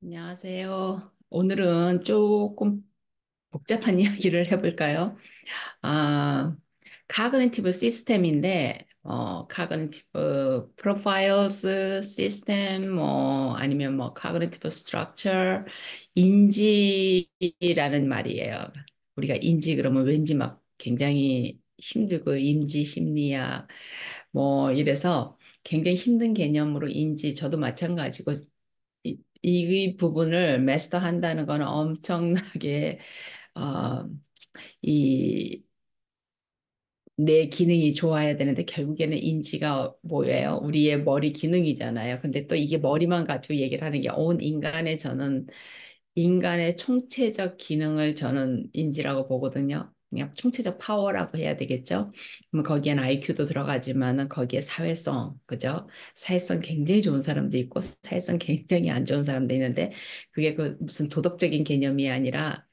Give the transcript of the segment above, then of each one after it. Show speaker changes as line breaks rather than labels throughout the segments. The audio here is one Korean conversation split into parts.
안녕하세요. 오늘은 조금 복잡한 이야기를 해볼까요? 아, 카그니티브 시스템인데, 카그니티브 프로파일스 시스템, 아니면 카그니티브 스트럭처, 인지라는 말이에요. 우리가 인지 그러면 왠지 막 굉장히 힘들고, 인지 심리학, 이래서 굉장히 힘든 개념으로 인지, 저도 마찬가지고, 이 부분을 마스터한다는 거는 엄청나게 어, 이 내 기능이 좋아야 되는데 결국에는 인지가 뭐예요? 우리의 머리 기능이잖아요. 근데 또 이게 머리만 가지고 얘기를 하는 게 온 인간의 저는 인간의 총체적 기능을 저는 인지라고 보거든요. 그냥 총체적 파워라고 해야 되겠죠. 그럼 거기엔 IQ도 들어가지만은 거기에 사회성, 그죠? 사회성 굉장히 좋은 사람도 있고 사회성 굉장히 안 좋은 사람도 있는데 그게 그 무슨 도덕적인 개념이 아니라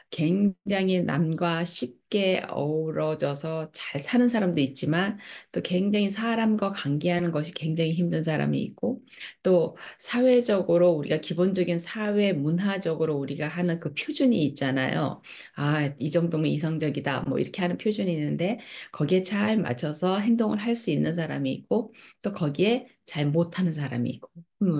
굉장히 남과 쉽게 어우러져서 잘 사는 사람도 있지만 또 굉장히 사람과 관계하는 것이 굉장히 힘든 사람이 있고 또 사회적으로 우리가 기본적인 사회 문화적으로 우리가 하는 그 표준이 있잖아요. 아, 이 정도면 이성적이다. 뭐 이렇게 하는 표준이 있는데 거기에 잘 맞춰서 행동을 할 수 있는 사람이 있고 또 거기에 잘 못하는 사람이 있고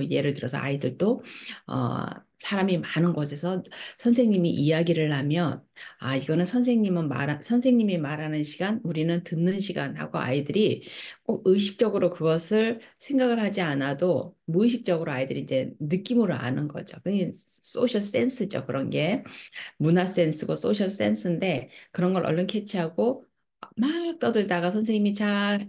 예를 들어서 아이들도 어, 사람이 많은 곳에서 선생님이 이야기를 하면 아 이거는 선생님이 말하는 시간 우리는 듣는 시간 하고 아이들이 꼭 의식적으로 그것을 생각을 하지 않아도 무의식적으로 아이들이 이제 느낌으로 아는 거죠. 그게 소셜 센스죠. 그런 게 문화 센스고 소셜 센스인데 그런 걸 얼른 캐치하고 막 떠들다가 선생님이 자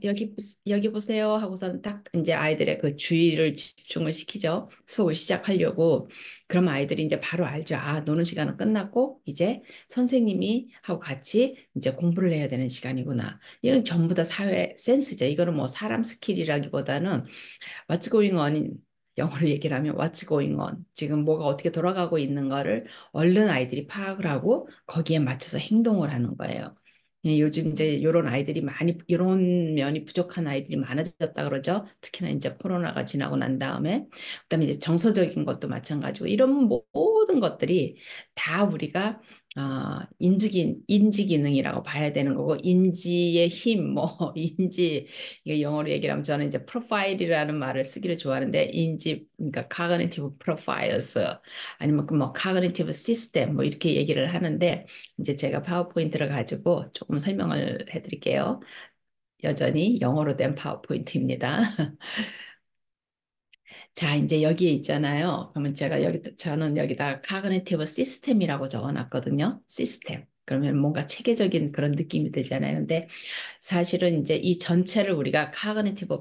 여기 보세요 하고서는 딱 이제 아이들의 그 주의를 집중을 시키죠. 수업을 시작하려고. 그럼 아이들이 이제 바로 알죠. 아, 노는 시간은 끝났고 이제 선생님이 하고 같이 이제 공부를 해야 되는 시간이구나. 이런 전부 다 사회 센스죠. 이거는 뭐 사람 스킬이라기보다는 what's going on 영어로 얘기를 하면 what's going on 지금 뭐가 어떻게 돌아가고 있는 거를 얼른 아이들이 파악을 하고 거기에 맞춰서 행동을 하는 거예요. 예, 요즘 이제 이런 아이들이 많이 이런 면이 부족한 아이들이 많아졌다 그러죠. 특히나 이제 코로나가 지나고 난 다음에 그다음에 이제 정서적인 것도 마찬가지고 이런 모든 것들이 다 우리가 인지 기능이라고 봐야 되는 거고 인지의 힘, 인지 이게 영어로 얘기를 하면 저는 이제 프로파일이라는 말을 쓰기를 좋아하는데 인지 그러니까 cognitive profiles 아니면 그뭐 cognitive system 뭐 이렇게 얘기를 하는데 이제 제가 파워포인트를 가지고 조금 설명을 해드릴게요. 여전히 영어로 된 파워포인트입니다. 자, 이제 여기에 있잖아요. 그러면 저는 여기다가 cognitive system이라고 적어놨거든요. 시스템. 그러면 뭔가 체계적인 그런 느낌이 들잖아요. 근데 사실은 이제 이 전체를 우리가 cognitive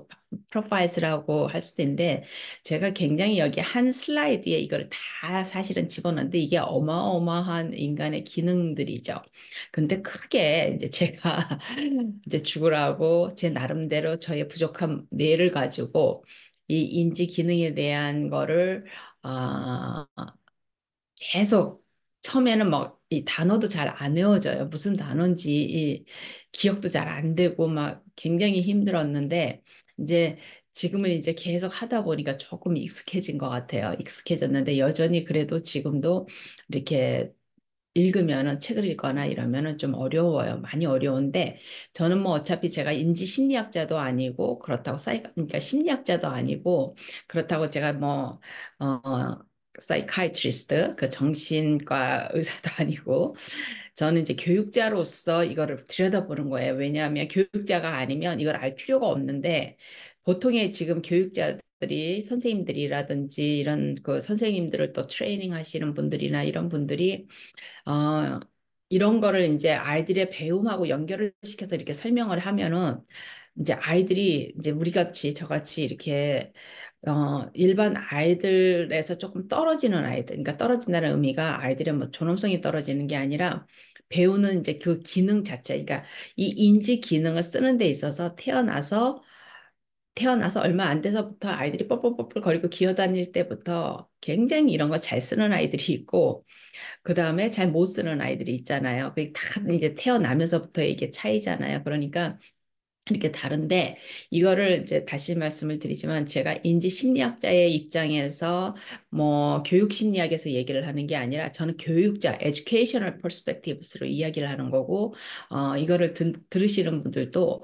profiles라고 할 수도 있는데 제가 굉장히 여기 한 슬라이드에 이걸 다 사실은 집어넣는데 이게 어마어마한 인간의 기능들이죠. 근데 크게 이제 제가 이제 죽으라고 제 나름대로 저의 부족한 뇌를 가지고 이 인지 기능에 대한 거를 아, 계속 처음에는 막 이 단어도 잘 안 외워져요. 무슨 단어인지 이 기억도 잘 안 되고 막 굉장히 힘들었는데 이제 지금은 이제 계속 하다 보니까 조금 익숙해진 것 같아요. 익숙해졌는데 여전히 그래도 지금도 이렇게 읽으면은 책을 읽거나 이러면은 좀 어려워요. 많이 어려운데 저는 뭐 어차피 제가 인지 심리학자도 아니고 그렇다고 그러니까 심리학자도 아니고 그렇다고 제가 사이카이트리스트 그 정신과 의사도 아니고 저는 이제 교육자로서 이거를 들여다보는 거예요. 왜냐하면 교육자가 아니면 이걸 알 필요가 없는데 보통의 지금 교육자들이 선생님들이라든지 이런 그 선생님들을 또 트레이닝 하시는 분들이나 이런 분들이 어, 이런 거를 이제 아이들의 배움하고 연결을 시켜서 이렇게 설명을 하면은 이제 아이들이 이제 우리 같이 저같이 이렇게 일반 아이들에서 조금 떨어지는 아이들, 그러니까 떨어진다는 의미가 아이들의 뭐 존엄성이 떨어지는 게 아니라 배우는 이제 그 기능 자체, 그러니까 이 인지 기능을 쓰는 데 있어서 태어나서 얼마 안 돼서부터 아이들이 뻘뻘뻘뻘 거리고 기어다닐 때부터 굉장히 이런 거 잘 쓰는 아이들이 있고 그 다음에 잘 못 쓰는 아이들이 있잖아요. 그게 다 이제 태어나면서부터 이게 차이잖아요. 그러니까 이렇게 다른데 이거를 이제 다시 말씀을 드리지만 제가 인지 심리학자의 입장에서 뭐 교육 심리학에서 얘기를 하는 게 아니라 저는 교육자 educational perspectives로 이야기를 하는 거고 이거를 들으시는 분들도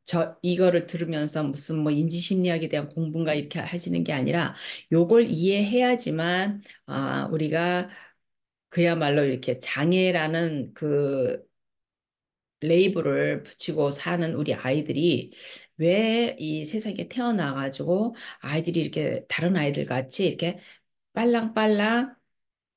저 이거를 들으면서 무슨 뭐 인지 심리학에 대한 공부인가 이렇게 하시는 게 아니라 요걸 이해해야지만 우리가 그야말로 이렇게 장애라는 그 레이블을 붙이고 사는 우리 아이들이 왜 이 세상에 태어나가지고 아이들이 이렇게 다른 아이들 같이 이렇게 빨랑빨랑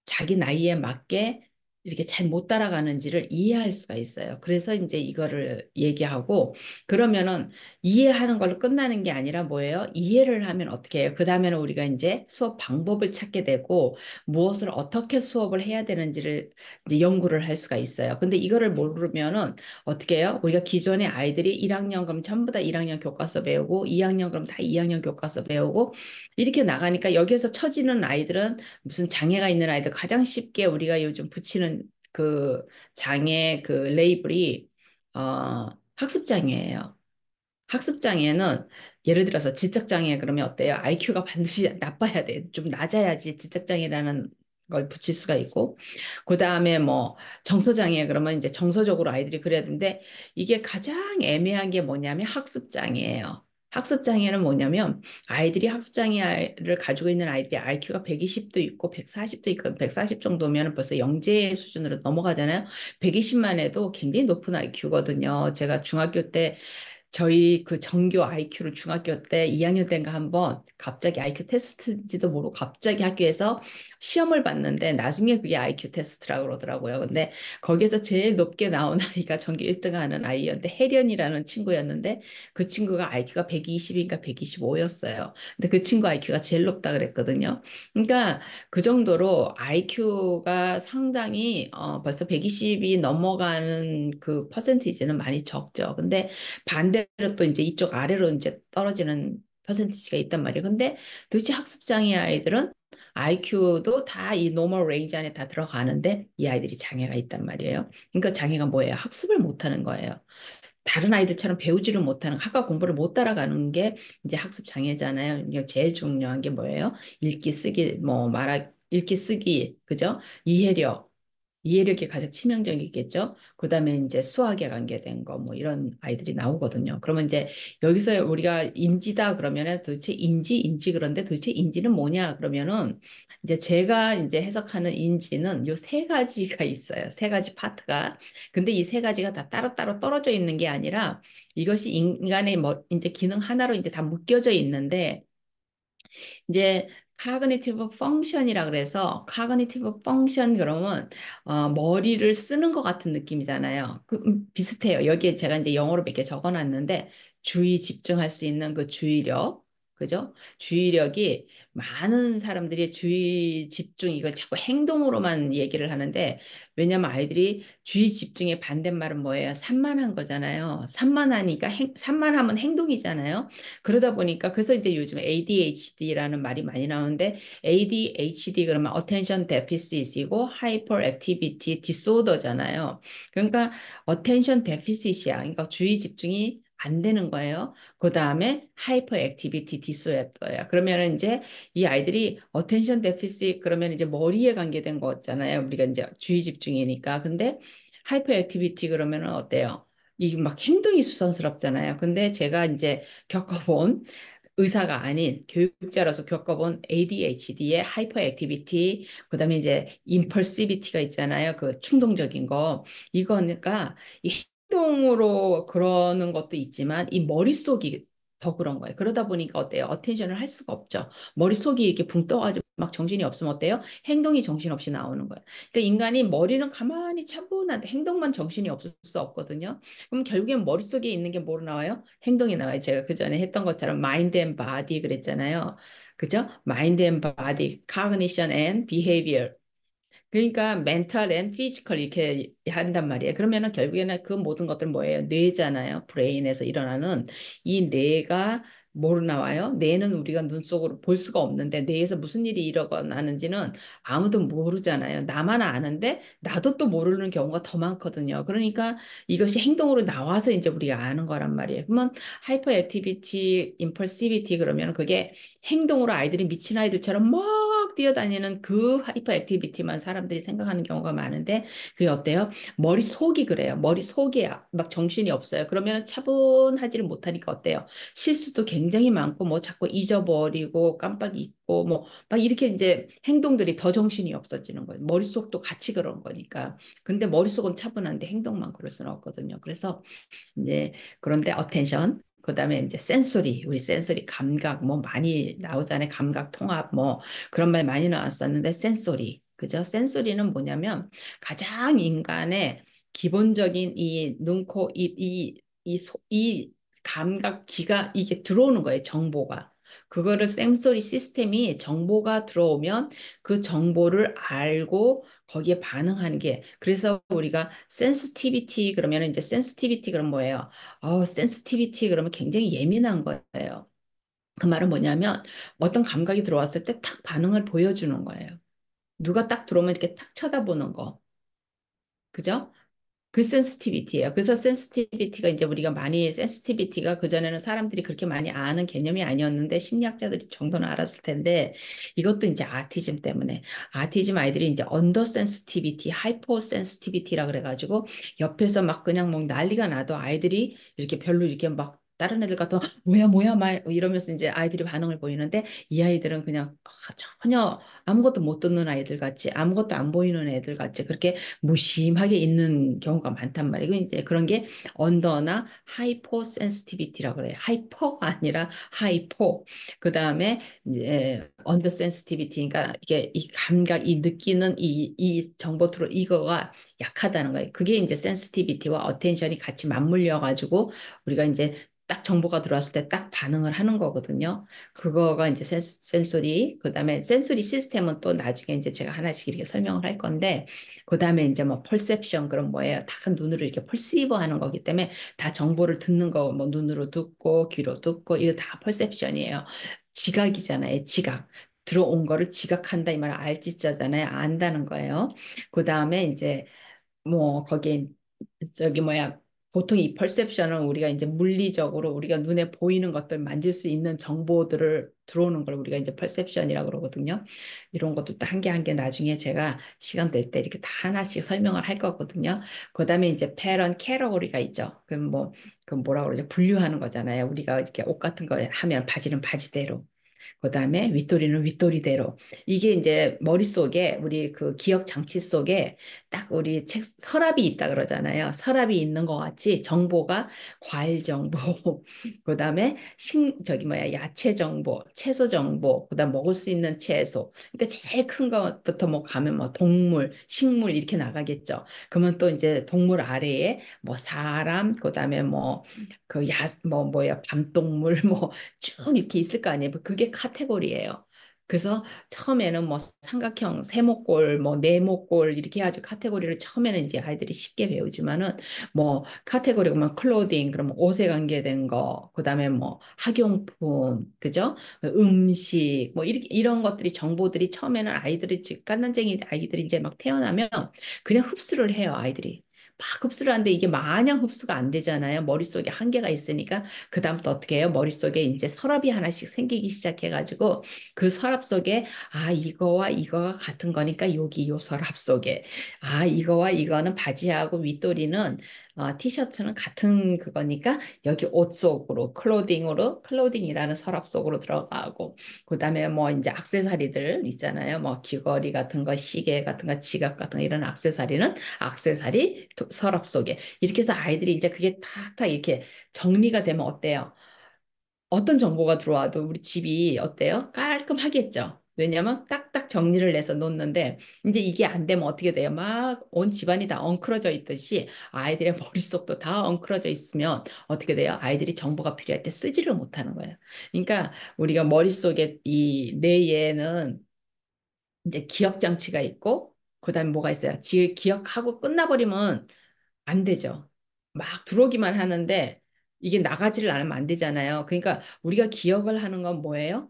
자기 나이에 맞게 이렇게 잘 못 따라가는지를 이해할 수가 있어요. 그래서 이제 이거를 얘기하고 그러면은 이해하는 걸로 끝나는 게 아니라 뭐예요? 이해를 하면 어떻게 해요? 그 다음에는 우리가 이제 수업 방법을 찾게 되고 무엇을 어떻게 수업을 해야 되는지를 이제 연구를 할 수가 있어요. 근데 이거를 모르면은 어떻게 해요? 우리가 기존의 아이들이 1학년 그럼 전부 다 1학년 교과서 배우고 2학년 그럼 다 2학년 교과서 배우고 이렇게 나가니까 여기에서 처지는 아이들은 무슨 장애가 있는 아이들 가장 쉽게 우리가 요즘 붙이는 그 장애 그 레이블이 학습 장애예요. 학습 장애는 예를 들어서 지적 장애 그러면 어때요? IQ가 반드시 나빠야 돼. 좀 낮아야지 지적 장애라는 걸 붙일 수가 있고 그다음에 뭐 정서 장애 그러면 이제 정서적으로 아이들이 그래야 되는데 이게 가장 애매한 게 뭐냐면 학습 장애예요. 학습 장애는 뭐냐면 아이들이 학습 장애를 가지고 있는 아이들이 IQ가 120도 있고 140도 있고 140 정도면 벌써 영재 수준으로 넘어가잖아요. 120만 해도 굉장히 높은 IQ거든요. 제가 중학교 때 저희 그 정교 IQ를 중학교 때 2학년 때인가 한번 갑자기 IQ 테스트인지도 모르고 갑자기 학교에서 시험을 봤는데 나중에 그게 IQ 테스트라고 그러더라고요. 근데 거기에서 제일 높게 나온 아이가 전교 1등 하는 아이였는데 혜련이라는 친구였는데 그 친구가 IQ가 120인가 125였어요. 근데 그 친구 IQ가 제일 높다 그랬거든요. 그러니까 그 정도로 IQ가 상당히 벌써 120이 넘어가는 그 퍼센티지는 많이 적죠. 근데 반대로 또 이제 이쪽 아래로 이제 떨어지는 퍼센티지가 있단 말이에요. 근데 도대체 학습장애 아이들은 IQ도 다 이 노멀 레인지 안에 다 들어가는데 이 아이들이 장애가 있단 말이에요. 그러니까 장애가 뭐예요? 학습을 못하는 거예요. 다른 아이들처럼 배우지를 못하는 학과 공부를 못 따라가는 게 이제 학습 장애잖아요. 이게 제일 중요한 게 뭐예요? 읽기, 쓰기, 뭐 말하, 읽기, 쓰기, 그죠? 이해력. 이해력이 가장 치명적이겠죠. 그다음에 이제 수학에 관계된 거 뭐 이런 아이들이 나오거든요. 그러면 이제 여기서 우리가 인지다 그러면은 도대체 인지 그런데 도대체 인지는 뭐냐 그러면은 이제 제가 이제 해석하는 인지는 요 세 가지가 있어요. 세 가지 파트가. 근데 이 세 가지가 다 따로따로 떨어져 있는 게 아니라 이것이 인간의 뭐 이제 기능 하나로 이제 다 묶여져 있는데 이제 카그니티브 펑션이라 그래서 카그니티브 펑션 그러면 머리를 쓰는 것 같은 느낌이잖아요. 비슷해요. 여기에 제가 이제 영어로 몇 개 적어놨는데 주의 집중할 수 있는 그 주의력, 그죠? 주의력이 많은 사람들이 주의 집중 이걸 자꾸 행동으로만 얘기를 하는데 왜냐면 아이들이 주의 집중의 반대말은 뭐예요? 산만한 거잖아요. 산만하니까 산만하면 행동이잖아요. 그러다 보니까 그래서 이제 요즘 ADHD라는 말이 많이 나오는데 ADHD 그러면 Attention Deficit이고 Hyperactivity Disorder잖아요. 그러니까 Attention Deficit이야. 그러니까 주의 집중이 안 되는 거예요. 그 다음에 Hyperactivity Disorder야. 그러면은 이제 이 아이들이 Attention Deficit 그러면 이제 머리에 관계된 거잖아요. 우리가 이제 주의 집중이니까. 근데 Hyperactivity 그러면은 어때요? 이게 막 행동이 수선스럽잖아요. 근데 제가 이제 겪어본 의사가 아닌 교육자로서 겪어본 ADHD의 하이퍼 액티비티, 그다음에 이제 임펄시비티가 있잖아요. 그 충동적인 거. 이거니까 이 행동으로 그러는 것도 있지만 이 머릿속이 더 그런 거예요. 그러다 보니까 어때요? 어텐션을 할 수가 없죠. 머릿속이 이렇게 붕 떠가지고 막 정신이 없으면 어때요? 행동이 정신없이 나오는 거예요. 그러니까 인간이 머리는 가만히 차분한데 행동만 정신이 없을 수 없거든요. 그럼 결국엔 머릿속에 있는 게 뭐로 나와요? 행동이 나와요. 제가 그 전에 했던 것처럼 마인드 앤 바디 그랬잖아요. 그죠? 마인드 앤 바디, cognition and behavior. 그러니까 mental and physical 이렇게 한단 말이에요. 그러면은 결국에는 그 모든 것들 뭐예요? 뇌잖아요. 브레인에서 일어나는 이 뇌가 뭐로 나와요? 뇌는 우리가 눈 속으로 볼 수가 없는데 뇌에서 무슨 일이 일어나는지는 아무도 모르잖아요. 나만 아는데 나도 또 모르는 경우가 더 많거든요. 그러니까 이것이 행동으로 나와서 이제 우리가 아는 거란 말이에요. 그러면 하이퍼 액티비티, 임펄시비티 그러면 그게 행동으로 아이들이 미친 아이들처럼 막 뛰어다니는 그 하이퍼 액티비티만 사람들이 생각하는 경우가 많은데 그게 어때요? 머릿속이 그래요. 머릿속이 막 정신이 없어요. 그러면 차분하지를 못하니까 어때요? 실수도 굉장히 많고 뭐 자꾸 잊어버리고 깜빡 잊고 뭐 막 이렇게 이제 행동들이 더 정신이 없어지는 거예요. 머릿속도 같이 그런 거니까. 근데 머릿속은 차분한데 행동만 그럴 수는 없거든요. 그래서 이제 그런데 어텐션 그다음에 이제 센소리 우리 센소리 감각 뭐 많이 나오잖아요. 감각 통합 뭐 그런 말 많이 나왔었는데 센소리 그죠? 센소리는 뭐냐면 가장 인간의 기본적인 이 눈, 코, 입, 이 감각 기가 이게 들어오는 거예요. 정보가. 그거를 센소리 시스템이 정보가 들어오면 그 정보를 알고 거기에 반응하는 게 그래서 우리가 센스티비티 그러면 이제 센스티비티 그럼 뭐예요? 센스티비티 그러면 굉장히 예민한 거예요. 그 말은 뭐냐면 어떤 감각이 들어왔을 때 탁 반응을 보여주는 거예요. 누가 딱 들어오면 이렇게 탁 쳐다보는 거. 그죠? 그 센스티비티예요. 그래서 센스티비티가 이제 우리가 많이 센스티비티가 그전에는 사람들이 그렇게 많이 아는 개념이 아니었는데 심리학자들이 정도는 알았을 텐데 이것도 이제 아티즘 때문에 아티즘 아이들이 이제 언더 센스티비티, 하이퍼 센스티비티라 그래가지고 옆에서 막 그냥 뭐 난리가 나도 아이들이 이렇게 별로 이렇게 막 다른 애들 같은 뭐야 뭐야 막 이러면서 이제 아이들이 반응을 보이는데 이 아이들은 그냥 전혀 아무것도 못 듣는 아이들 같이 아무것도 안 보이는 애들 같이 그렇게 무심하게 있는 경우가 많단 말이에요. 이제 그런 게 언더나 하이퍼 센시티비티라고 그래요. 하이퍼가 아니라 하이포. 그다음에 이제 언더 센시티비티 그러니까 이게 이 감각 이 느끼는 이 정보 트로 이거가 약하다는 거예요. 그게 이제 센시티비티와 어텐션이 같이 맞물려 가지고 우리가 이제 딱 정보가 들어왔을 때 딱 반응을 하는 거거든요. 그거가 이제 센소리, 그다음에 센소리 시스템은 또 나중에 이제 제가 하나씩 이렇게 설명을 할 건데, 그다음에 이제 뭐 펄셉션 그런 뭐예요? 다 눈으로 이렇게 펄시브 하는 거기 때문에 다 정보를 듣는 거, 뭐 눈으로 듣고 귀로 듣고 이거 다 펄셉션이에요. 지각이잖아요. 지각. 들어온 거를 지각한다 이 말은 알지자잖아요. 안다는 거예요. 그다음에 이제 뭐 거기 저기 뭐야 보통 이 perception은 우리가 이제 물리적으로 우리가 눈에 보이는 것들 만질 수 있는 정보들을 들어오는 걸 우리가 이제 perception이라고 그러거든요. 이런 것도 한 개 한 개 나중에 제가 시간 될 때 이렇게 다 하나씩 설명을 할 거거든요. 그다음에 이제 pattern category가 있죠. 그럼 뭐 그 뭐라 그러죠? 분류하는 거잖아요. 우리가 이렇게 옷 같은 거 하면 바지는 바지대로 그다음에 윗도리는 윗도리대로 이게 이제 머릿속에 우리 그 기억 장치 속에 딱 우리 책 서랍이 있다 그러잖아요. 서랍이 있는 것 같이 정보가 과일 정보, 그다음에 저기 뭐야 야채 정보, 채소 정보, 그다음 먹을 수 있는 채소. 그러니까 제일 큰 것부터 뭐 가면 뭐 동물, 식물 이렇게 나가겠죠. 그러면 또 이제 동물 아래에 뭐 사람, 그다음에 뭐 그 뭐 뭐야 밤동물 뭐 쭉 이렇게 있을 거 아니에요. 그게 카테고리예요. 그래서 처음에는 뭐 삼각형, 세모꼴, 뭐 네모꼴 이렇게 해가지고 카테고리를 처음에는 이제 아이들이 쉽게 배우지만은 뭐 카테고리가 뭐 클로딩, 그러면 옷에 관계된 거, 그다음에 뭐 학용품, 그죠? 음식, 뭐 이렇게 이런 것들이 정보들이 처음에는 아이들이 갓난쟁이 아이들이 이제 막 태어나면 그냥 흡수를 해요, 아이들이. 막 흡수를 하는데 이게 마냥 흡수가 안 되잖아요. 머릿속에 한계가 있으니까 그다음부터 어떻게 해요? 머릿속에 이제 서랍이 하나씩 생기기 시작해가지고 그 서랍 속에 아, 이거와 이거가 같은 거니까 여기 요 서랍 속에 아, 이거와 이거는 바지하고 윗도리는 티셔츠는 같은 그거니까 여기 옷 속으로 클로딩이라는 서랍 속으로 들어가고 그다음에 뭐 이제 액세서리들 있잖아요. 뭐 귀걸이 같은 거, 시계 같은 거, 지갑 같은 거 이런 액세서리는 액세서리 서랍 속에 이렇게 해서 아이들이 이제 그게 탁탁 이렇게 정리가 되면 어때요? 어떤 정보가 들어와도 우리 집이 어때요? 깔끔하겠죠. 왜냐면 딱딱 정리를 내서 놓는데 이제 이게 안 되면 어떻게 돼요? 막 온 집안이 다 엉클어져 있듯이 아이들의 머릿속도 다 엉클어져 있으면 어떻게 돼요? 아이들이 정보가 필요할 때 쓰지를 못하는 거예요. 그러니까 우리가 머릿속에 이 뇌에는 이제 기억 장치가 있고 그다음에 뭐가 있어요? 기억하고 끝나버리면 안 되죠. 막 들어오기만 하는데 이게 나가지를 않으면 안 되잖아요. 그러니까 우리가 기억을 하는 건 뭐예요?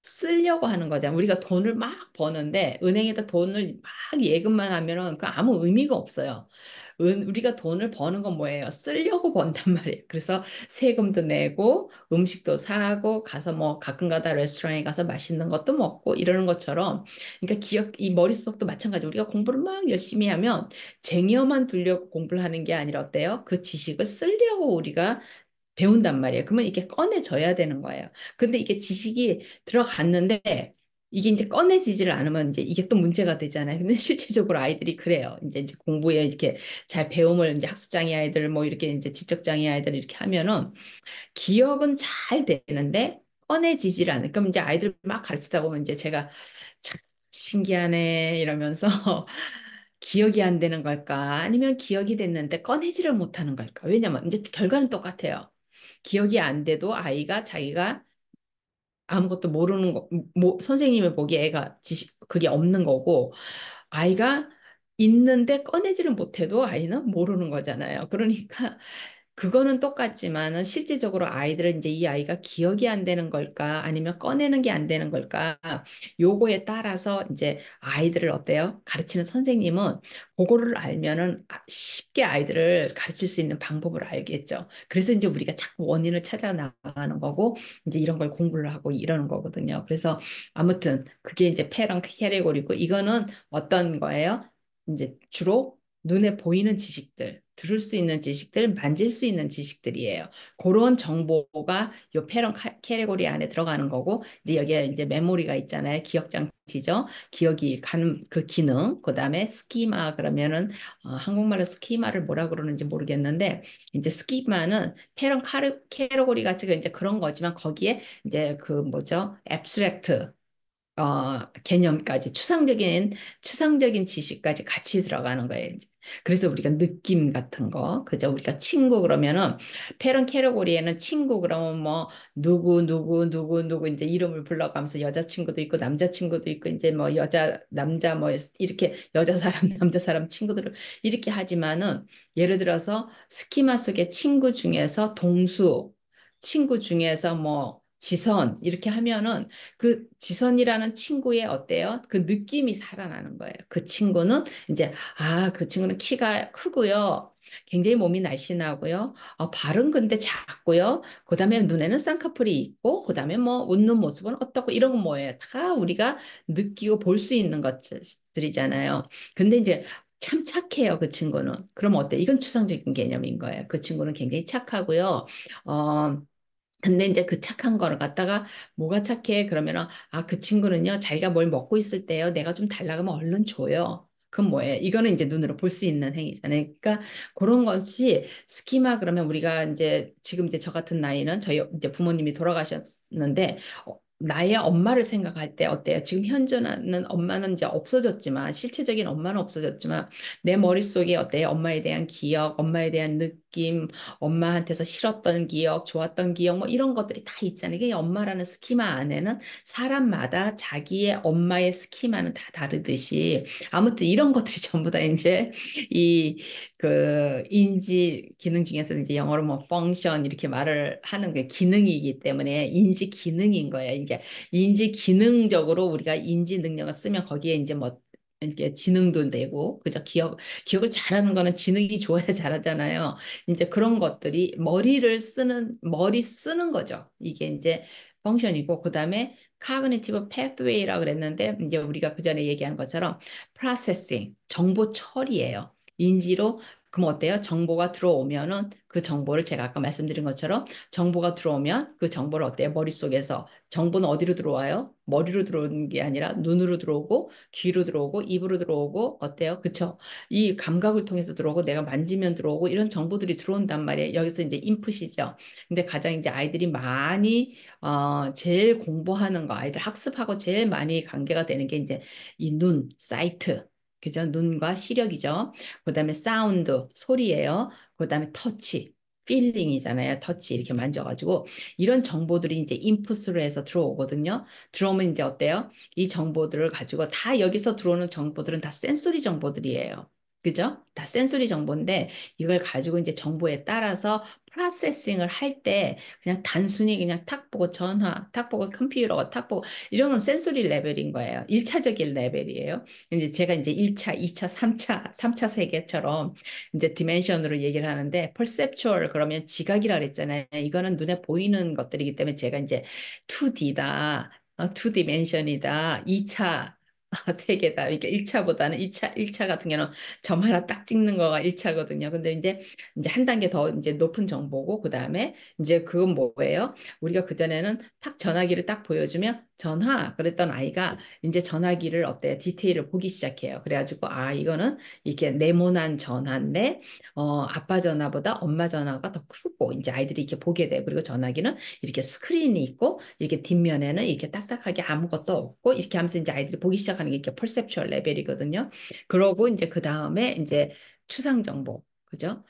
쓰려고 하는 거잖아. 우리가 돈을 막 버는데 은행에다 돈을 막 예금만 하면은 그 아무 의미가 없어요. 우리가 돈을 버는 건 뭐예요? 쓰려고 번단 말이에요. 그래서 세금도 내고 음식도 사고 가서 뭐 가끔가다 레스토랑에 가서 맛있는 것도 먹고 이러는 것처럼 그러니까 이 머릿속도 마찬가지. 우리가 공부를 막 열심히 하면 쟁여만 두려고 공부를 하는 게 아니라 어때요? 그 지식을 쓰려고 우리가 배운단 말이에요. 그러면 이게 꺼내져야 되는 거예요. 근데 이게 지식이 들어갔는데 이게 이제 꺼내지지를 않으면 이제 이게 또 문제가 되잖아요. 근데 실질적으로 아이들이 그래요. 이제 공부에 이렇게 잘 배움을 이제 학습장애 아이들 뭐 이렇게 이제 지적장애 아이들 이렇게 하면은 기억은 잘 되는데 꺼내지지를 않을. 그럼 이제 아이들 막 가르치다 보면 이제 제가 참 신기하네 이러면서 기억이 안 되는 걸까? 아니면 기억이 됐는데 꺼내지를 못하는 걸까? 왜냐면 이제 결과는 똑같아요. 기억이 안 돼도 아이가 자기가 아무것도 모르는 거, 선생님이 보기에 애가 지식, 그게 없는 거고, 아이가 있는데 꺼내지를 못해도 아이는 모르는 거잖아요. 그러니까 그거는 똑같지만은 실질적으로 아이들은 이제 이 아이가 기억이 안 되는 걸까 아니면 꺼내는 게 안 되는 걸까 요거에 따라서 이제 아이들을 어때요? 가르치는 선생님은 그거를 알면은 쉽게 아이들을 가르칠 수 있는 방법을 알겠죠. 그래서 이제 우리가 자꾸 원인을 찾아 나가는 거고 이제 이런 걸 공부를 하고 이러는 거거든요. 그래서 아무튼 그게 이제 패런 캐리고리고 이거는 어떤 거예요? 이제 주로 눈에 보이는 지식들, 들을 수 있는 지식들, 만질 수 있는 지식들이에요. 그런 정보가 요 패런 캐리고리 안에 들어가는 거고, 이제 여기에 이제 메모리가 있잖아요. 기억 장치죠. 기억이 가는 그 기능, 그 다음에 스키마 그러면은 한국말로 스키마를 뭐라 그러는지 모르겠는데, 이제 스키마는 패런 캐리고리 같이 이제 그런 거지만 거기에 이제 그 뭐죠? 앱스트랙트 개념까지 추상적인 지식까지 같이 들어가는 거예요. 이제. 그래서 우리가 느낌 같은 거, 그죠? 우리가 친구 그러면은 패런 캐러고리에는 친구 그러면 뭐 누구 이제 이름을 불러가면서 여자친구도 있고 남자친구도 있고 이제 뭐 여자 남자 뭐 이렇게 여자 사람 남자 사람 친구들을 이렇게 하지만은 예를 들어서 스키마 속의 친구 중에서 동수 친구 중에서 뭐 지선 이렇게 하면은 그 지선이라는 친구의 어때요? 그 느낌이 살아나는 거예요. 그 친구는 이제 그 친구는 키가 크고요. 굉장히 몸이 날씬하고요. 발은 근데 작고요. 그다음에 눈에는 쌍꺼풀이 있고 그다음에 뭐 웃는 모습은 어떻고 이런 건 뭐예요? 다 우리가 느끼고 볼 수 있는 것들이잖아요. 근데 이제 참 착해요, 그 친구는. 그럼 어때? 이건 추상적인 개념인 거예요. 그 친구는 굉장히 착하고요. 어, 근데 이제 그 착한 거를 갖다가 뭐가 착해? 그러면은 그 친구는요 자기가 뭘 먹고 있을 때요 내가 좀 달라고 하면 얼른 줘요. 그건 뭐예요? 이거는 이제 눈으로 볼 수 있는 행위잖아요. 그러니까 그런 것이 스키마 그러면 우리가 이제 지금 이제 저 같은 나이는 저희 이제 부모님이 돌아가셨는데 나의 엄마를 생각할 때 어때요? 지금 현존하는 엄마는 이제 없어졌지만 실체적인 엄마는 없어졌지만 내 머릿속에 어때요? 엄마에 대한 기억, 엄마에 대한 느낌 엄마한테서 싫었던 기억, 좋았던 기억, 뭐 이런 것들이 다 있잖아요. 이게 엄마라는 스키마 안에는 사람마다 자기의 엄마의 스키마는 다 다르듯이 아무튼 이런 것들이 전부 다 이제 이 그 인지 기능 중에서 이제 영어로 뭐 펑션 이렇게 말을 하는 게 기능이기 때문에 인지 기능인 거예요. 이게 인지 기능적으로 우리가 인지 능력을 쓰면 거기에 이제 뭐 이렇게 지능도 되고 그죠 기억을 잘하는 거는 지능이 좋아야 잘하잖아요. 이제 그런 것들이 머리 쓰는 거죠. 이게 이제 펑션이고 그다음에 cognitive pathway라고 그랬는데 이제 우리가 그전에 얘기한 것처럼 processing 정보 처리예요. 인지로 그럼 어때요? 정보가 들어오면은 그 정보를 제가 아까 말씀드린 것처럼 정보가 들어오면 그 정보를 어때요? 머릿속에서 정보는 어디로 들어와요? 머리로 들어오는 게 아니라 눈으로 들어오고 귀로 들어오고 입으로 들어오고 어때요? 그쵸? 이 감각을 통해서 들어오고 내가 만지면 들어오고 이런 정보들이 들어온단 말이에요. 여기서 이제 인풋이죠. 근데 가장 이제 아이들이 많이 제일 공부하는 거 아이들 학습하고 제일 많이 관계가 되는 게 이제 이 눈, 사이트. 그죠? 눈과 시력이죠. 그다음에 사운드, 소리예요. 그다음에 터치. 필링이잖아요. 터치 이렇게 만져가지고 이런 정보들이 이제 인풋으로 해서 들어오거든요. 들어오면 이제 어때요? 이 정보들을 가지고 다 여기서 들어오는 정보들은 다 센소리 정보들이에요. 그죠? 다 센소리 정보인데 이걸 가지고 이제 정보에 따라서 프로세싱을 할 때 그냥 단순히 그냥 탁 보고 전화, 탁 보고 컴퓨터, 탁 보고 이런 건 센소리 레벨인 거예요. 1차적인 레벨이에요. 이제 제가 이제 1차, 2차, 3차, 3차 세계처럼 이제 디멘션으로 얘기를 하는데 perceptual 그러면 지각이라 그랬잖아요. 이거는 눈에 보이는 것들이기 때문에 제가 이제 2D다. 2디멘션이다. 2차 세계다. 그러니까 1차보다는 2차, 1차 같은 경우는 점 하나 딱 찍는 거가 1차거든요. 근데 이제 한 단계 더 이제 높은 정보고, 그 다음에 이제 그건 뭐예요? 우리가 그전에는 탁 전화기를 딱 보여주면 전화 그랬던 아이가 이제 전화기를 어때요? 디테일을 보기 시작해요. 그래가지고, 아, 이거는 이렇게 네모난 전화인데, 아빠 전화보다 엄마 전화가 더 크고, 이제 아이들이 이렇게 보게 돼요. 그리고 전화기는 이렇게 스크린이 있고, 이렇게 뒷면에는 이렇게 딱딱하게 아무것도 없고, 이렇게 하면서 이제 아이들이 보기 시작하는 게 이렇게 퍼셉추얼 레벨이거든요. 그러고 이제 그 다음에 이제 추상 정보, 그죠?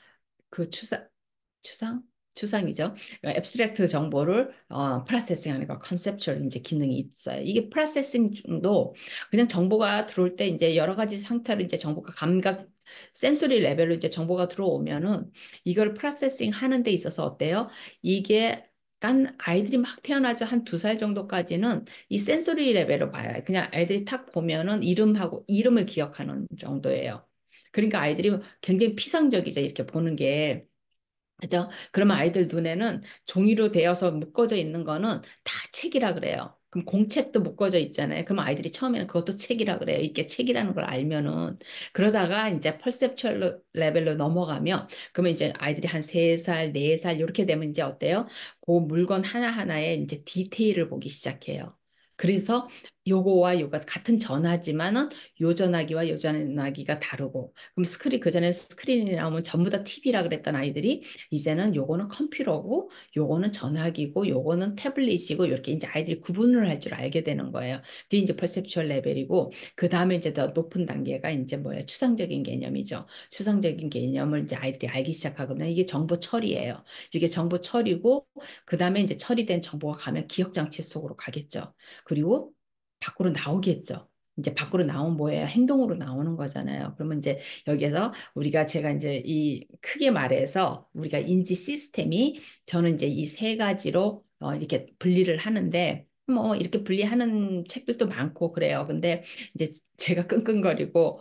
그 추상? 추상이죠. 앱스트랙트 정보를 프로세싱하는 거 컨셉추얼 이제 기능이 있어요. 이게 프로세싱도 그냥 정보가 들어올 때 이제 여러 가지 상태로 이제 정보가 감각 센소리 레벨로 이제 정보가 들어오면은 이걸 프로세싱 하는 데 있어서 어때요? 이게 깐 아이들이 막 태어나죠. 한 2살 정도까지는 이 센소리 레벨을 봐요. 그냥 아이들이 탁 보면은 이름하고 이름을 기억하는 정도예요. 그러니까 아이들이 굉장히 피상적이죠. 이렇게 보는 게. 그죠? 그러면 아이들 눈에는 종이로 되어서 묶어져 있는 거는 다 책이라 그래요. 그럼 공책도 묶어져 있잖아요. 그럼 아이들이 처음에는 그것도 책이라 그래요. 이게 책이라는 걸 알면은. 그러다가 이제 퍼셉츄얼 레벨로 넘어가면, 그러면 이제 아이들이 한 3살, 4살, 이렇게 되면 이제 어때요? 그 물건 하나하나에 이제 디테일을 보기 시작해요. 그래서 요거와 요가 같은 전화지만은 요 전화기와 요 전화기가 다르고, 그럼 스크린, 그전에 스크린이 나오면 전부 다 TV라 그랬던 아이들이 이제는 요거는 컴퓨터고 요거는 전화기고 요거는 태블릿이고 이렇게 이제 아이들이 구분을 할 줄 알게 되는 거예요. 그게 이제 퍼셉추얼 레벨이고, 그 다음에 이제 더 높은 단계가 이제 뭐예요? 추상적인 개념이죠. 추상적인 개념을 이제 아이들이 알기 시작하거든요. 이게 정보 처리예요. 이게 정보 처리고, 그 다음에 이제 처리된 정보가 가면 기억 장치 속으로 가겠죠. 그리고 밖으로 나오겠죠. 이제 밖으로 나온 뭐예요? 행동으로 나오는 거잖아요. 그러면 이제 여기에서 우리가 제가 이제 이 크게 말해서 우리가 인지 시스템이, 저는 이제 이 3가지로 이렇게 분리를 하는데, 뭐 이렇게 분리하는 책들도 많고 그래요. 근데 이제 제가 끙끙거리고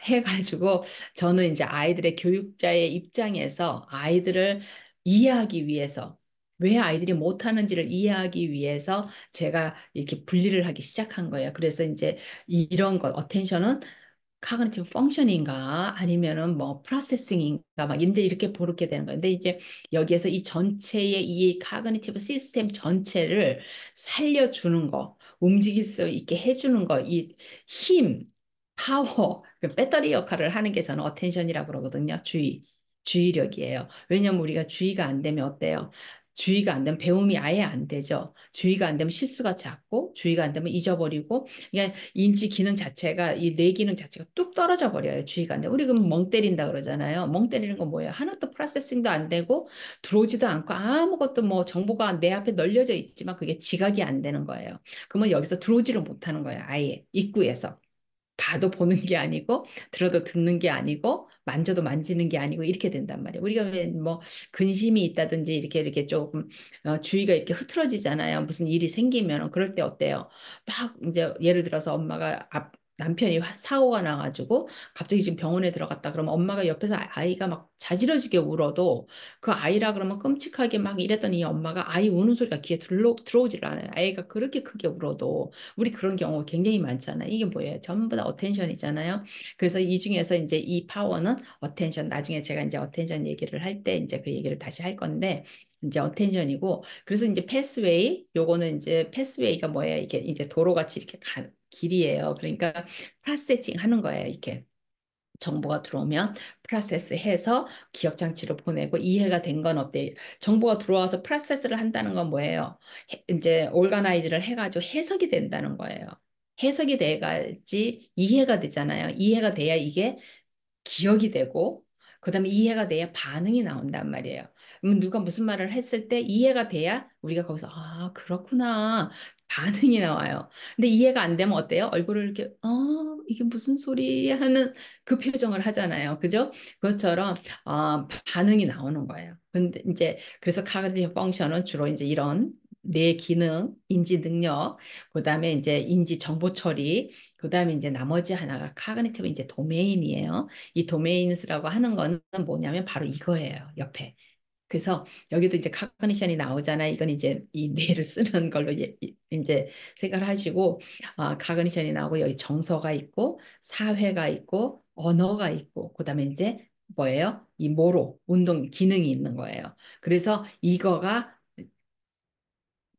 해가지고, 저는 이제 아이들의 교육자의 입장에서 아이들을 이해하기 위해서, 왜 아이들이 못하는지를 이해하기 위해서 제가 이렇게 분리를 하기 시작한 거예요. 그래서 이제 이런 것, 어텐션은 카그니티브 펑션인가 아니면은 뭐 프로세싱인가 막 이제 이렇게 고르게 되는 거예요. 근데 이제 여기에서 이 전체의 이 카그니티브 시스템 전체를 살려주는 거, 움직일 수 있게 해주는 거, 이 힘, 파워, 그 배터리 역할을 하는 게 저는 어텐션이라고 그러거든요. 주의력이에요. 왜냐면 우리가 주의가 안 되면 어때요? 주의가 안 되면 배움이 아예 안 되죠. 주의가 안 되면 실수가 잦고, 주의가 안 되면 잊어버리고, 그러니까 인지 기능 자체가, 이 뇌 기능 자체가 뚝 떨어져 버려요. 주의가 안 돼. 우리 그럼 멍 때린다 그러잖아요. 멍 때리는 건 뭐예요? 하나도 프로세싱도 안 되고 들어오지도 않고 아무것도 뭐 정보가 내 앞에 널려져 있지만 그게 지각이 안 되는 거예요. 그러면 여기서 들어오지를 못하는 거예요. 아예 입구에서. 봐도 보는 게 아니고 들어도 듣는 게 아니고 만져도 만지는 게 아니고 이렇게 된단 말이에요. 우리가 왜 뭐 근심이 있다든지 이렇게 조금 주의가 이렇게 흐트러지잖아요. 무슨 일이 생기면 그럴 때 어때요? 막 이제 예를 들어서 엄마가 남편이 사고가 나가지고 갑자기 지금 병원에 들어갔다 그러면 엄마가 옆에서 아이가 막 자지러지게 울어도 그 아이라 그러면 끔찍하게 막 이랬더니 이 엄마가 아이 우는 소리가 귀에 들어오질 않아요. 아이가 그렇게 크게 울어도 우리 그런 경우 굉장히 많잖아요. 이게 뭐예요? 전부 다 어텐션이잖아요. 그래서 이 중에서 이제 이 파워는 어텐션, 나중에 제가 이제 어텐션 얘기를 할 때 이제 그 얘기를 다시 할 건데, 이제 어텐션이고, 그래서 이제 패스웨이, 요거는 이제 패스웨이가 뭐예요? 이게 이제 도로같이 이렇게 길이에요. 그러니까 프로세싱 하는 거예요. 이렇게. 정보가 들어오면 프로세스 해서 기억 장치로 보내고, 이해가 된 건 어때? 정보가 들어와서 프로세스를 한다는 건 뭐예요? 이제 올가나이즈를 해가지고 해석이 된다는 거예요. 해석이 돼야지 이해가 되잖아요. 이해가 돼야 이게 기억이 되고, 그다음에 이해가 돼야 반응이 나온단 말이에요. 누가 무슨 말을 했을 때 이해가 돼야 우리가 거기서 아, 그렇구나. 반응이 나와요. 근데 이해가 안 되면 어때요? 얼굴을 이렇게 이게 무슨 소리 하는 그 표정을 하잖아요. 그죠? 그것처럼 반응이 나오는 거예요. 근데 이제 그래서 카그니티브 펑션은 주로 이제 이런 뇌 기능, 인지 능력, 그다음에 이제 인지 정보 처리, 그다음에 이제 나머지 하나가 카그니티브 이제 도메인이에요. 이 도메인스라고 하는 거는 뭐냐면 바로 이거예요. 옆에. 그래서 여기도 이제 카그니션이 나오잖아요. 이건 이제 이 뇌를 쓰는 걸로 이제 생각을 하시고, 카그니션이 나오고 여기 정서가 있고 사회가 있고 언어가 있고 그다음에 이제 뭐예요? 이 모로 운동 기능이 있는 거예요. 그래서 이거가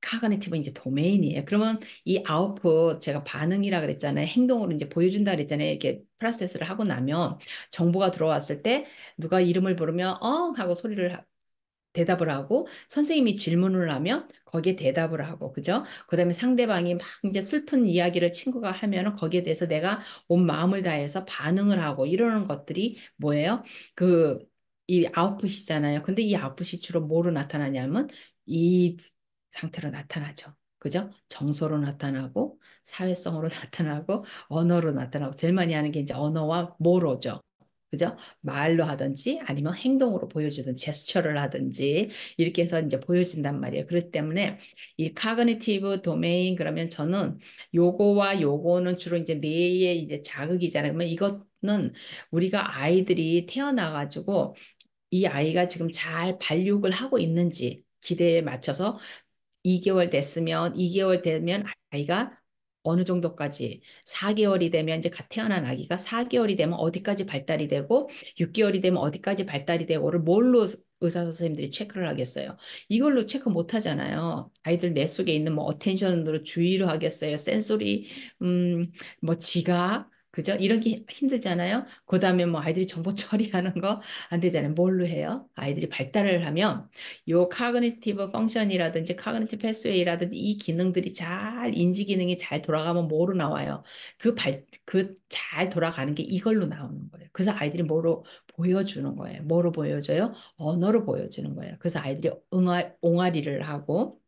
카그니티브 이제 도메인이에요. 그러면 이 아웃풋 제가 반응이라 그랬잖아요. 행동으로 이제 보여준다 그랬잖아요. 이렇게 프로세스를 하고 나면 정보가 들어왔을 때 누가 이름을 부르면 하고 소리를 대답을 하고 선생님이 질문을 하면 거기에 대답을 하고 그죠? 그다음에 상대방이 막 이제 슬픈 이야기를 친구가 하면은 거기에 대해서 내가 온 마음을 다해서 반응을 하고 이러는 것들이 뭐예요? 그 이 아웃풋이잖아요. 근데 이 아웃풋이 주로 뭐로 나타나냐면 이 상태로 나타나죠. 그죠? 정서로 나타나고 사회성으로 나타나고 언어로 나타나고 제일 많이 하는 게 이제 언어와 뭐로죠. 그죠? 말로 하든지 아니면 행동으로 보여주든 제스처를 하든지 이렇게 해서 이제 보여진단 말이에요. 그렇기 때문에 이 카그니티브 도메인 그러면 저는 요거와 요거는 주로 이제 뇌의 이제 자극이잖아요. 그러면 이것은 우리가 아이들이 태어나가지고 이 아이가 지금 잘 발육을 하고 있는지 기대에 맞춰서 2개월 됐으면 2개월 되면 아이가 어느 정도까지 4개월이 되면 이제 갓 태어난 아기가 4개월이 되면 어디까지 발달이 되고 6개월이 되면 어디까지 발달이 되고를 뭘로 의사 선생님들이 체크를 하겠어요. 이걸로 체크 못 하잖아요. 아이들 뇌 속에 있는 뭐 어텐션으로 주의를 하겠어요. 센소리 뭐 지각 그죠? 이런 게 힘들잖아요. 그다음에 뭐 아이들이 정보 처리하는 거 안 되잖아요. 뭘로 해요? 아이들이 발달을 하면 요 카그니티브 펑션이라든지 카그니티브 패스웨이라든지 이 기능들이 잘 인지 기능이 잘 돌아가면 뭐로 나와요? 그 잘 돌아가는 게 이걸로 나오는 거예요. 그래서 아이들이 뭐로 보여주는 거예요. 뭐로 보여줘요? 언어로 보여주는 거예요. 그래서 아이들이 옹알이를 하고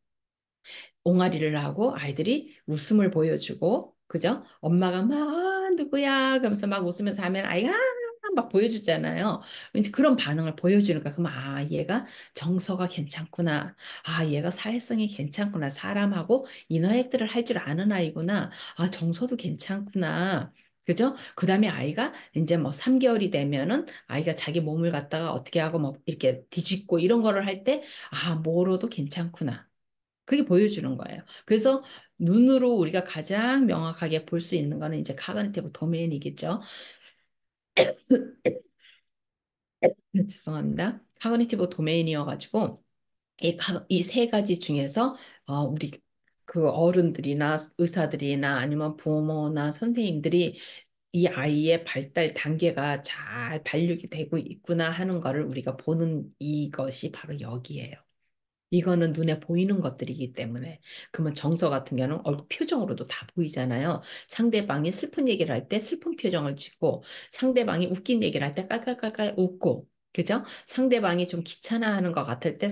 옹알이를 하고 아이들이 웃음을 보여주고 그죠? 엄마가 막 누구야? 그러면서 막 웃으면서 하면 아이가 막 보여주잖아요. 왠지 그런 반응을 보여주니까 그러면 얘가 정서가 괜찮구나. 얘가 사회성이 괜찮구나. 사람하고 인터랙트를 할 줄 아는 아이구나. 정서도 괜찮구나. 그죠? 그 다음에 아이가 이제 뭐 3개월이 되면은 아이가 자기 몸을 갖다가 어떻게 하고 뭐 이렇게 뒤집고 이런 거를 할 때, 뭐로도 괜찮구나. 그게 보여주는 거예요. 그래서 눈으로 우리가 가장 명확하게 볼 수 있는 거는 이제 카그니티브 도메인이겠죠. 죄송합니다. 카그니티브 도메인이어가지고 이 세 가지 중에서 우리 그 어른들이나 의사들이나 아니면 부모나 선생님들이 이 아이의 발달 단계가 잘 발육이 되고 있구나 하는 거를 우리가 보는 이것이 바로 여기예요. 이거는 눈에 보이는 것들이기 때문에 그러면 정서 같은 경우는 얼굴 표정으로도 다 보이잖아요. 상대방이 슬픈 얘기를 할 때 슬픈 표정을 짓고 상대방이 웃긴 얘기를 할 때 깔깔깔깔 웃고 그죠? 상대방이 좀 귀찮아하는 것 같을 때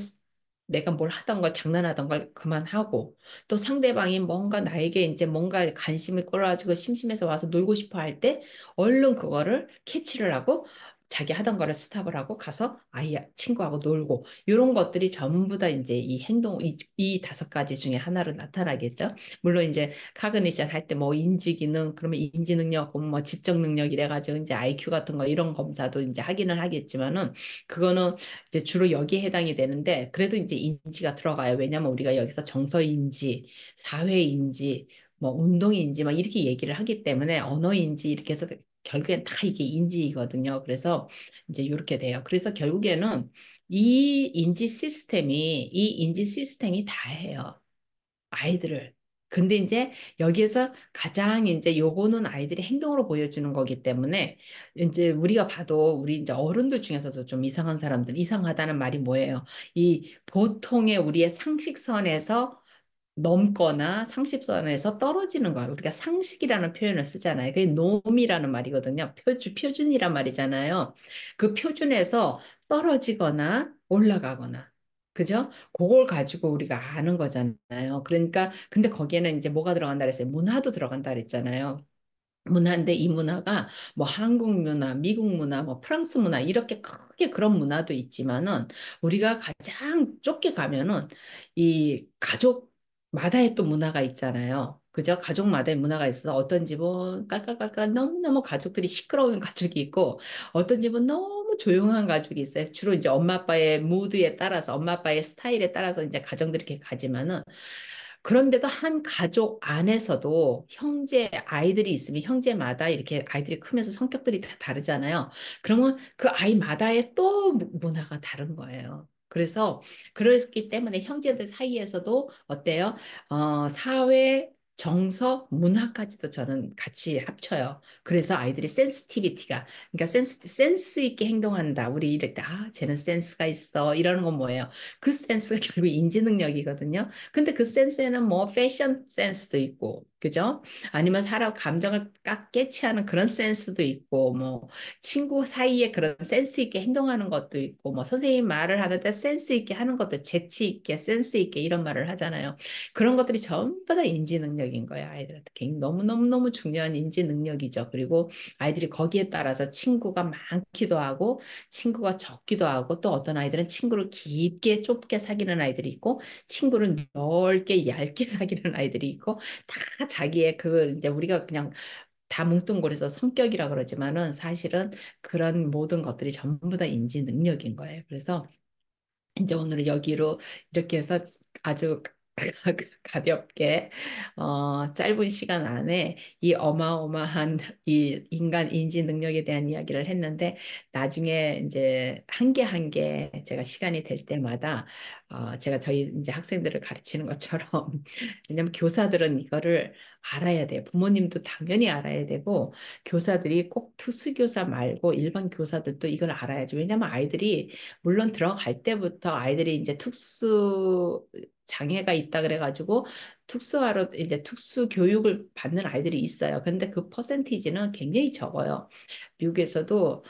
내가 뭘 하던 걸 장난하던 걸 그만하고 또 상대방이 뭔가 나에게 이제 뭔가 관심을 끌어가지고 심심해서 와서 놀고 싶어 할 때 얼른 그거를 캐치를 하고 자기 하던 거를 스탑을 하고 가서 아이 친구하고 놀고 이런 것들이 전부 다 이제 이 행동, 이 5가지 중에 하나로 나타나겠죠. 물론 이제 카그니션 할 때 뭐 인지 기능, 그러면 인지 능력, 뭐 지적 능력 이래가지고 이제 IQ 같은 거 이런 검사도 이제 하기는 하겠지만은 그거는 이제 주로 여기에 해당이 되는데 그래도 이제 인지가 들어가요. 왜냐면 우리가 여기서 정서 인지, 사회 인지, 뭐 운동 인지 막 이렇게 얘기를 하기 때문에 언어 인지 이렇게 해서 결국엔 다 이게 인지이거든요. 그래서 이제 이렇게 돼요. 그래서 결국에는 이 인지 시스템이 다예요. 아이들을. 근데 이제 여기에서 가장 이제 요거는 아이들이 행동으로 보여주는 거기 때문에 이제 우리가 봐도 우리 이제 어른들 중에서도 좀 이상한 사람들, 이상하다는 말이 뭐예요? 이 보통의 우리의 상식선에서 넘거나 상식선에서 떨어지는 거예요. 우리가 상식이라는 표현을 쓰잖아요. 그게 놈이라는 말이거든요. 표준이란 말이잖아요. 그 표준에서 떨어지거나 올라가거나. 그죠? 그걸 가지고 우리가 아는 거잖아요. 그러니까 근데 거기에는 이제 뭐가 들어간다 그랬어요? 문화도 들어간다 그랬잖아요. 문화인데 이 문화가 뭐 한국 문화, 미국 문화, 뭐 프랑스 문화 이렇게 크게 그런 문화도 있지만은 우리가 가장 좁게 가면은 이 가족마다의 또 문화가 있잖아요. 그죠? 가족마다의 문화가 있어서 어떤 집은 깔깔깔깔 너무너무 가족들이 시끄러운 가족이 있고 어떤 집은 너무 조용한 가족이 있어요. 주로 이제 엄마 아빠의 무드에 따라서 엄마 아빠의 스타일에 따라서 이제 가정들이 이렇게 가지만은 그런데도 한 가족 안에서도 형제 아이들이 있으면 형제마다 이렇게 아이들이 크면서 성격들이 다 다르잖아요. 그러면 그 아이마다의 또 문화가 다른 거예요. 그래서 그렇기 때문에 형제들 사이에서도 어때요? 사회, 정서, 문화까지도 저는 같이 합쳐요. 그래서 아이들이 센스티비티가, 그러니까 센스 있게 행동한다. 우리 이럴 때, 아, 쟤는 센스가 있어. 이러는 건 뭐예요? 그 센스가 결국 인지 능력이거든요. 근데 그 센스에는 뭐 패션 센스도 있고, 그죠? 아니면 사람 감정을 딱 깨치하는 그런 센스도 있고, 뭐 친구 사이에 그런 센스 있게 행동하는 것도 있고, 뭐 선생님 말을 하는데 센스 있게 하는 것도 재치 있게, 센스 있게 이런 말을 하잖아요. 그런 것들이 전부 다 인지 능력인 거예요. 아이들한테 너무너무너무 중요한 인지 능력이죠. 그리고 아이들이 거기에 따라서 친구가 많기도 하고, 친구가 적기도 하고, 또 어떤 아이들은 친구를 깊게 좁게 사귀는 아이들이 있고, 친구를 넓게 얇게 사귀는 아이들이 있고 다 자기의 그 이제 우리가 그냥 다 뭉뚱그려서 성격이라 그러지만은 사실은 그런 모든 것들이 전부 다 인지 능력인 거예요. 그래서 이제 오늘은 여기로 이렇게 해서 아주 가볍게 짧은 시간 안에 이 어마어마한 이 인간 인지 능력에 대한 이야기를 했는데 나중에 이제 한 개 한 개 제가 시간이 될 때마다 제가 저희 이제 학생들을 가르치는 것처럼 왜냐면 교사들은 이거를 알아야 돼요. 부모님도 당연히 알아야 되고 교사들이 꼭 투수교사 말고 일반 교사들도 이걸 알아야죠. 왜냐면 아이들이 물론 들어갈 때부터 아이들이 이제 특수 장애가 있다 그래가지고 특수화로 이제 특수 교육을 받는 아이들이 있어요. 근데 그 퍼센티지는 굉장히 적어요. 미국에서도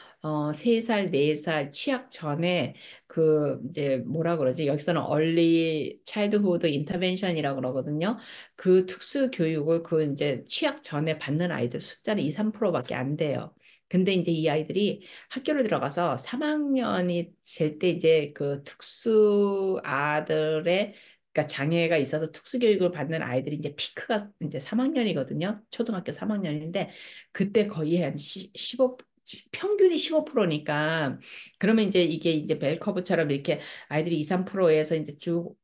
3살, 4살 취약 전에 그 이제 뭐라 그러지? 여기서는 얼리 차일드후드 인터벤션이라고 그러거든요. 그 특수 교육을 그 이제 취약 전에 받는 아이들 숫자는 2, 3%밖에 안 돼요. 근데 이제 이 아이들이 학교를 들어가서 3학년이 될 때 이제 그 특수 아들의 그러니까 장애가 있어서 특수교육을 받는 아이들이 이제 피크가 이제 3학년이거든요. 초등학교 3학년인데 그때 거의 한 15, 평균이 15%니까 그러면 이제 이게 이제 벨 커브처럼 이렇게 아이들이 2, 3%에서 이제 쭉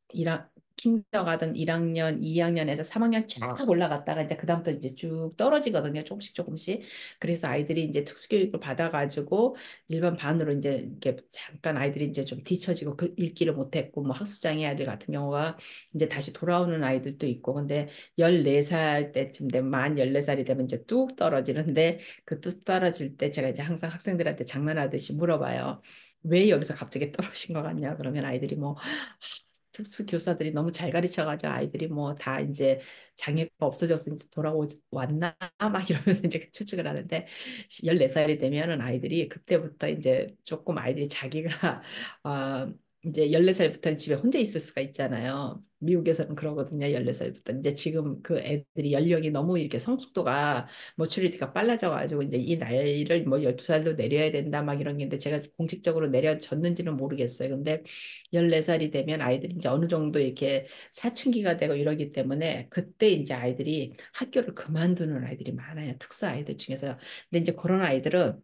킨더가든 1학년, 2학년에서 3학년 쫙 올라갔다가 이제 그다음부터 이제 쭉 떨어지거든요. 조금씩 조금씩. 그래서 아이들이 이제 특수교육을 받아가지고 일반 반으로 이제 이렇게 잠깐 아이들이 이제 좀 뒤처지고 읽기를 못했고 뭐 학습장애 아이들 같은 경우가 이제 다시 돌아오는 아이들도 있고 근데 14살 때쯤 되면 만 14살이 되면 이제 뚝 떨어지는데 그 뚝 떨어질 때 제가 이제 항상 학생들한테 장난하듯이 물어봐요. 왜 여기서 갑자기 떨어진 것 같냐? 그러면 아이들이 뭐 특수 교사들이 너무 잘 가르쳐가지고 아이들이 뭐 다 이제 장애가 없어져서 이제 돌아왔나 막 이러면서 이제 추측을 하는데 14살이 되면은 아이들이 그때부터 이제 조금 아이들이 자기가 이제 14살부터는 집에 혼자 있을 수가 있잖아요. 미국에서는 그러거든요. 14살부터. 이제 지금 그 애들이 연령이 너무 이렇게 성숙도가 머추리티가 빨라져가지고 이제 이 나이를 뭐 12살로 내려야 된다 막 이런 게 있는데 제가 공식적으로 내려졌는지는 모르겠어요. 근데 14살이 되면 아이들이 이제 어느 정도 이렇게 사춘기가 되고 이러기 때문에 그때 이제 아이들이 학교를 그만두는 아이들이 많아요. 특수 아이들 중에서. 근데 이제 그런 아이들은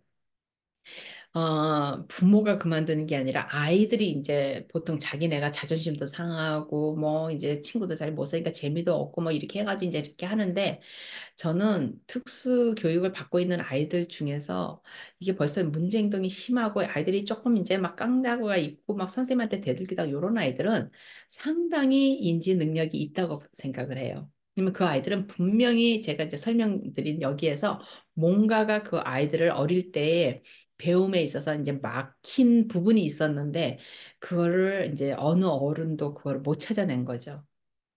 부모가 그만두는 게 아니라 아이들이 이제 보통 자기네가 자존심도 상하고 뭐 이제 친구도 잘 못 사니까 재미도 없고 뭐 이렇게 해가지고 이제 이렇게 하는데 저는 특수 교육을 받고 있는 아이들 중에서 이게 벌써 문제 행동이 심하고 아이들이 조금 이제 막 깡다구가 있고 막 선생님한테 대들기도 하고 이런 아이들은 상당히 인지 능력이 있다고 생각을 해요. 왜냐면 그 아이들은 분명히 제가 이제 설명드린 여기에서 뭔가가 그 아이들을 어릴 때에 배움에 있어서 이제 막힌 부분이 있었는데 그거를 이제 어느 어른도 그걸 못 찾아낸 거죠.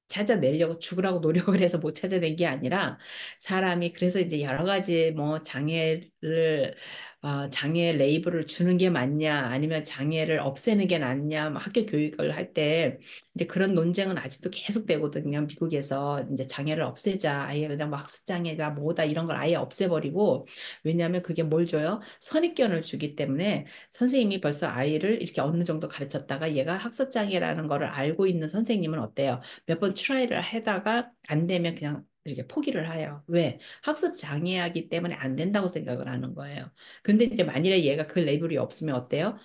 찾아내려고 죽으라고 노력을 해서 못 찾아낸 게 아니라 사람이 그래서 이제 여러 가지 뭐 장애를 장애 레이블을 주는 게 맞냐, 아니면 장애를 없애는 게 낫냐, 뭐 학교 교육을 할 때 이제 그런 논쟁은 아직도 계속 되거든요. 미국에서 이제 장애를 없애자, 아예 그냥 뭐 학습 장애다, 뭐다 이런 걸 아예 없애버리고, 왜냐하면 그게 뭘 줘요? 선입견을 주기 때문에 선생님이 벌써 아이를 이렇게 어느 정도 가르쳤다가 얘가 학습 장애라는 거를 알고 있는 선생님은 어때요? 몇 번 트라이를 하다가 안 되면 그냥 이렇게 포기를 해요. 왜? 학습 장애이기 때문에 안 된다고 생각을 하는 거예요. 근데 이제 만일에 얘가 그 레이블이 없으면 어때요?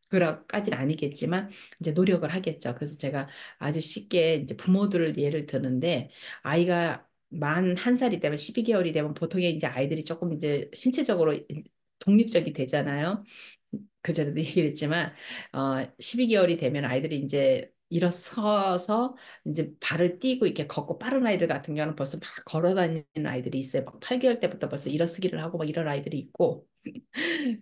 죽으라고까지는 아니겠지만 이제 노력을 하겠죠. 그래서 제가 아주 쉽게 이제 부모들을 예를 드는데 아이가 만 한 살이 되면 12개월이 되면 보통의 이제 아이들이 조금 이제 신체적으로 독립적이 되잖아요. 그전에도 얘기를 했지만 12개월이 되면 아이들이 이제 일어서서 이제 발을 띄고 이렇게 걷고 빠른 아이들 같은 경우는 벌써 막 걸어 다니는 아이들이 있어요. 막 8개월 때부터 벌써 일어서기를 하고 막 이런 아이들이 있고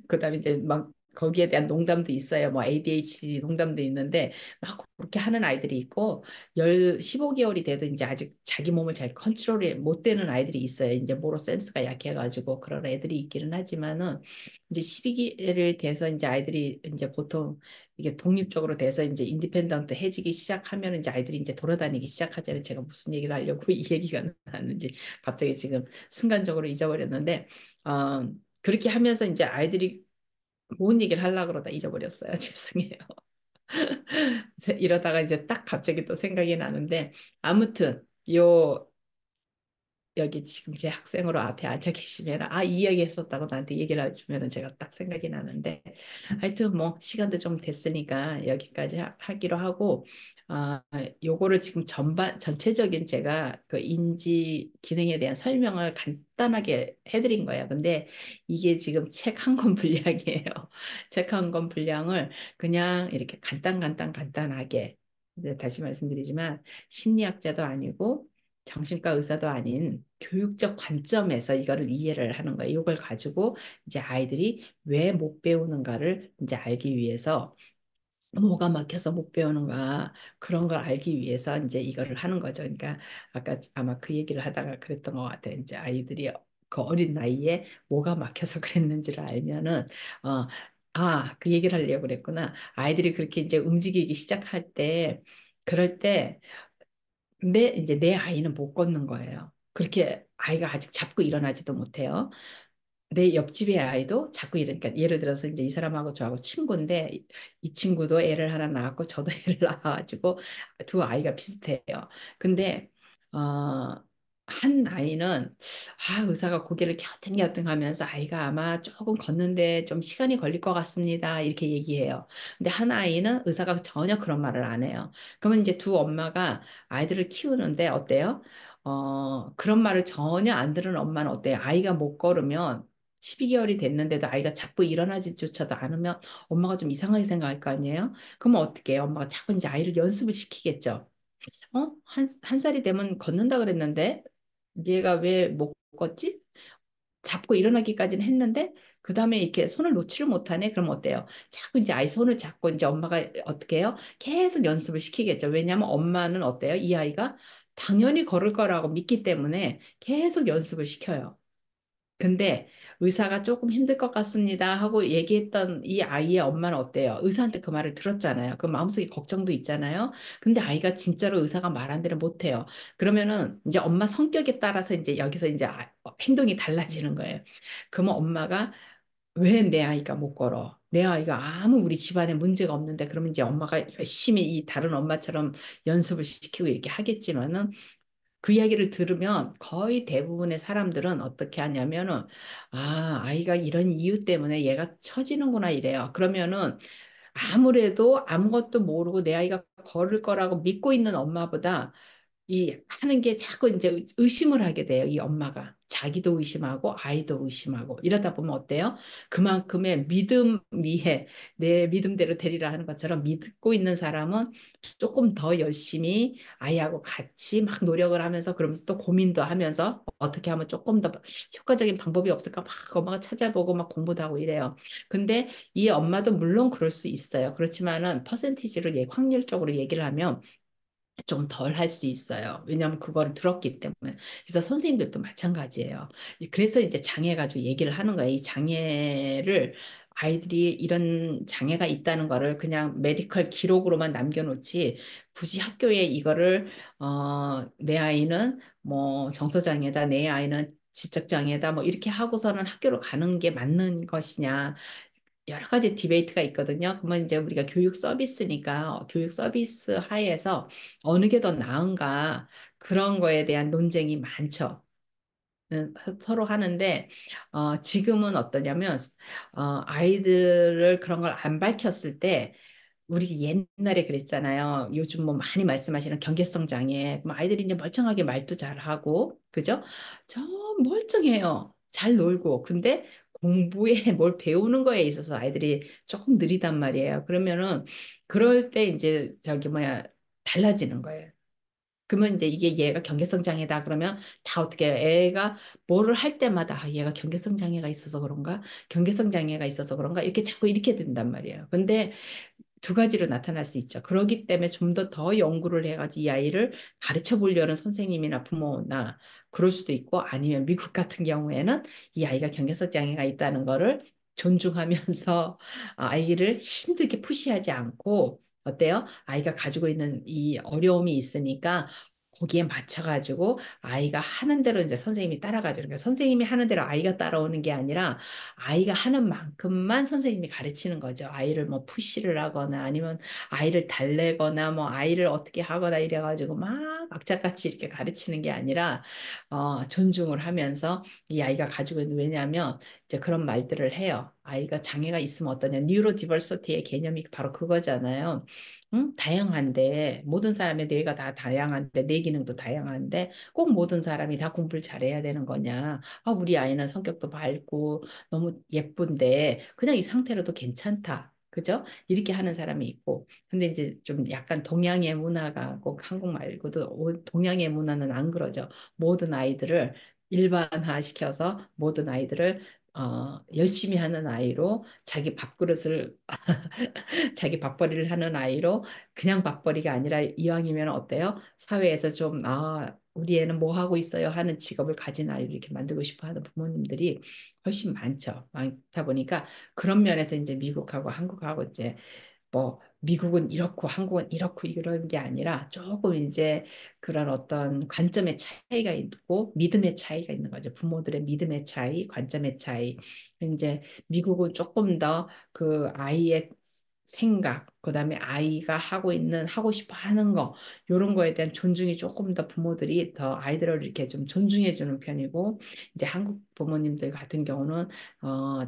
그다음에 이제 막 거기에 대한 농담도 있어요. 뭐 ADHD 농담도 있는데 막 그렇게 하는 아이들이 있고 15개월이 돼도 이제 아직 자기 몸을 잘 컨트롤이 못 되는 아이들이 있어요. 이제 모로 센스가 약해가지고 그런 애들이 있기는 하지만은 이제 12개월이 돼서 이제 아이들이 이제 보통 이게 독립적으로 돼서 이제 인디펜던트 해지기 시작하면 이제 아이들이 이제 돌아다니기 시작하잖아요. 제가 무슨 얘기를 하려고 이 얘기가 나왔는지 갑자기 지금 순간적으로 잊어버렸는데 그렇게 하면서 이제 아이들이 뭔 얘기를 하려고 그러다 잊어버렸어요. 죄송해요. 이러다가 이제 딱 갑자기 또 생각이 나는데 아무튼 요 여기 지금 제 학생으로 앞에 앉아 계시면 이 이야기 했었다고 나한테 얘기를 해주면 제가 딱 생각이 나는데 하여튼 뭐 시간도 좀 됐으니까 여기까지 하기로 하고 요거를 지금 전체적인 제가 그 인지 기능에 대한 설명을 간단하게 해드린 거예요. 근데 이게 지금 책 한 권 분량이에요. 책 한 권 분량을 그냥 이렇게 간단하게 이제 다시 말씀드리지만 심리학자도 아니고 정신과 의사도 아닌 교육적 관점에서 이거를 이해를 하는 거예요. 이걸 가지고 이제 아이들이 왜 못 배우는가를 이제 알기 위해서 뭐가 막혀서 못 배우는가 그런 걸 알기 위해서 이제 이거를 하는 거죠. 그러니까 아까 아마 그 얘기를 하다가 그랬던 것 같아요. 이제 아이들이 그 어린 나이에 뭐가 막혀서 그랬는지를 알면은 그 얘기를 하려고 그랬구나. 아이들이 그렇게 이제 움직이기 시작할 때 그럴 때 근데 이제 내 아이는 못 걷는 거예요. 그렇게 아이가 아직 잡고 일어나지도 못해요. 내 옆집의 아이도 자꾸 이러니까 예를 들어서 이제 이 사람하고 저하고 친구인데 이 친구도 애를 하나 낳았고 저도 애를 낳아가지고 두 아이가 비슷해요. 근데 어, 한 아이는 의사가 고개를 갸우뚱갸우뚱하면서 아이가 아마 조금 걷는데 좀 시간이 걸릴 것 같습니다. 이렇게 얘기해요. 근데 한 아이는 의사가 전혀 그런 말을 안 해요. 그러면 이제 두 엄마가 아이들을 키우는데 어때요? 그런 말을 전혀 안 들은 엄마는 어때요? 아이가 못 걸으면 12개월이 됐는데도 아이가 자꾸 일어나지조차도 않으면 엄마가 좀 이상하게 생각할 거 아니에요? 그러면 어떻게 해요? 엄마가 자꾸 이제 아이를 연습을 시키겠죠. 한 살이 되면 걷는다 그랬는데 얘가 왜 못 걷지? 잡고 일어나기까지는 했는데 그 다음에 이렇게 손을 놓지를 못하네. 그럼 어때요? 자꾸 이제 아이 손을 잡고 이제 엄마가 어떻게 해요? 계속 연습을 시키겠죠. 왜냐하면 엄마는 어때요? 이 아이가 당연히 걸을 거라고 믿기 때문에 계속 연습을 시켜요. 근데 의사가 조금 힘들 것 같습니다 하고 얘기했던 이 아이의 엄마는 어때요? 의사한테 그 말을 들었잖아요. 그 마음속에 걱정도 있잖아요. 근데 아이가 진짜로 의사가 말한 대로 못해요. 그러면은 이제 엄마 성격에 따라서 이제 여기서 이제 행동이 달라지는 거예요. 그러면 엄마가 왜 내 아이가 못 걸어? 내 아이가 아무 우리 집안에 문제가 없는데 그러면 이제 엄마가 열심히 이 다른 엄마처럼 연습을 시키고 이렇게 하겠지만은 그 이야기를 들으면 거의 대부분의 사람들은 어떻게 하냐면은 아이가 이런 이유 때문에 얘가 처지는구나 이래요. 그러면은 아무래도 아무것도 모르고 내 아이가 걸을 거라고 믿고 있는 엄마보다 이 하는 게 자꾸 이제 의심을 하게 돼요. 이 엄마가. 자기도 의심하고 아이도 의심하고 이러다 보면 어때요? 그만큼의 믿음 위에 내 믿음대로 되리라 하는 것처럼 믿고 있는 사람은 조금 더 열심히 아이하고 같이 막 노력을 하면서 그러면서 또 고민도 하면서 어떻게 하면 조금 더 효과적인 방법이 없을까 막 엄마가 찾아보고 막 공부도 하고 이래요. 근데 이 엄마도 물론 그럴 수 있어요. 그렇지만은 퍼센티지로 확률적으로 얘기를 하면 좀 덜 할 수 있어요. 왜냐하면 그거를 들었기 때문에. 그래서 선생님들도 마찬가지예요. 그래서 이제 장애 가지고 얘기를 하는 거예요. 이 장애를 아이들이 이런 장애가 있다는 거를 그냥 메디컬 기록으로만 남겨놓지 굳이 학교에 이거를 내 아이는 뭐 정서장애다, 내 아이는 지적장애다 뭐 이렇게 하고서는 학교를 가는 게 맞는 것이냐 여러 가지 디베이트가 있거든요. 그러면 이제 우리가 교육 서비스니까 교육 서비스 하에서 어느 게 더 나은가 그런 거에 대한 논쟁이 많죠. 서로 하는데 지금은 어떠냐면 아이들을 그런 걸 안 밝혔을 때 우리 옛날에 그랬잖아요. 요즘 뭐 많이 말씀하시는 경계성 장애. 그럼 아이들이 이제 멀쩡하게 말도 잘하고, 그죠? 저 멀쩡해요. 잘 놀고. 근데 공부에 뭘 배우는 거에 있어서 아이들이 조금 느리단 말이에요. 그러면은 그럴 때 이제 저기 뭐야 달라지는 거예요. 그러면 이제 이게 얘가 경계성 장애다 그러면 다 어떻게 해요? 애가 뭐를 할 때마다 아, 얘가 경계성 장애가 있어서 그런가? 경계성 장애가 있어서 그런가? 이렇게 자꾸 이렇게 된단 말이에요. 근데 두 가지로 나타날 수 있죠. 그렇기 때문에 좀 더 연구를 해가지고 이 아이를 가르쳐 보려는 선생님이나 부모나 그럴 수도 있고 아니면 미국 같은 경우에는 이 아이가 경계성 장애가 있다는 거를 존중하면서 아이를 힘들게 푸시하지 않고 어때요? 아이가 가지고 있는 이 어려움이 있으니까 거기에 맞춰가지고 아이가 하는 대로 이제 선생님이 따라가죠. 그러니까 선생님이 하는 대로 아이가 따라오는 게 아니라 아이가 하는 만큼만 선생님이 가르치는 거죠. 아이를 뭐 푸시를 하거나 아니면 아이를 달래거나 뭐 아이를 어떻게 하거나 이래가지고 막 악착같이 이렇게 가르치는 게 아니라 존중을 하면서 이 아이가 가지고 있는 왜냐하면 이제 그런 말들을 해요. 아이가 장애가 있으면 어떠냐. 뉴로 디버시티의 개념이 바로 그거잖아요. 응? 다양한데 모든 사람의 뇌가 다 다양한데 뇌 기능도 다양한데 꼭 모든 사람이 다 공부를 잘해야 되는 거냐. 아, 우리 아이는 성격도 밝고 너무 예쁜데 그냥 이 상태로도 괜찮다. 그죠? 이렇게 하는 사람이 있고. 근데 이제 좀 약간 동양의 문화가 꼭 한국 말고도 동양의 문화는 안 그러죠. 모든 아이들을 일반화 시켜서 모든 아이들을 열심히 하는 아이로 자기 밥그릇을 자기 밥벌이를 하는 아이로 그냥 밥벌이가 아니라 이왕이면 어때요? 사회에서 좀 우리 애는 뭐 하고 있어요 하는 직업을 가진 아이를 이렇게 만들고 싶어 하는 부모님들이 훨씬 많죠. 많다 보니까 그런 면에서 이제 미국하고 한국하고 이제 뭐 미국은 이렇고 한국은 이렇고 이런 게 아니라 조금 이제 그런 어떤 관점의 차이가 있고 믿음의 차이가 있는 거죠. 부모들의 믿음의 차이, 관점의 차이. 이제 미국은 조금 더 그 아이의 생각, 그다음에 아이가 하고 있는 하고 싶어 하는 거 이런 거에 대한 존중이 조금 더 부모들이 더 아이들을 이렇게 좀 존중해 주는 편이고 이제 한국 부모님들 같은 경우는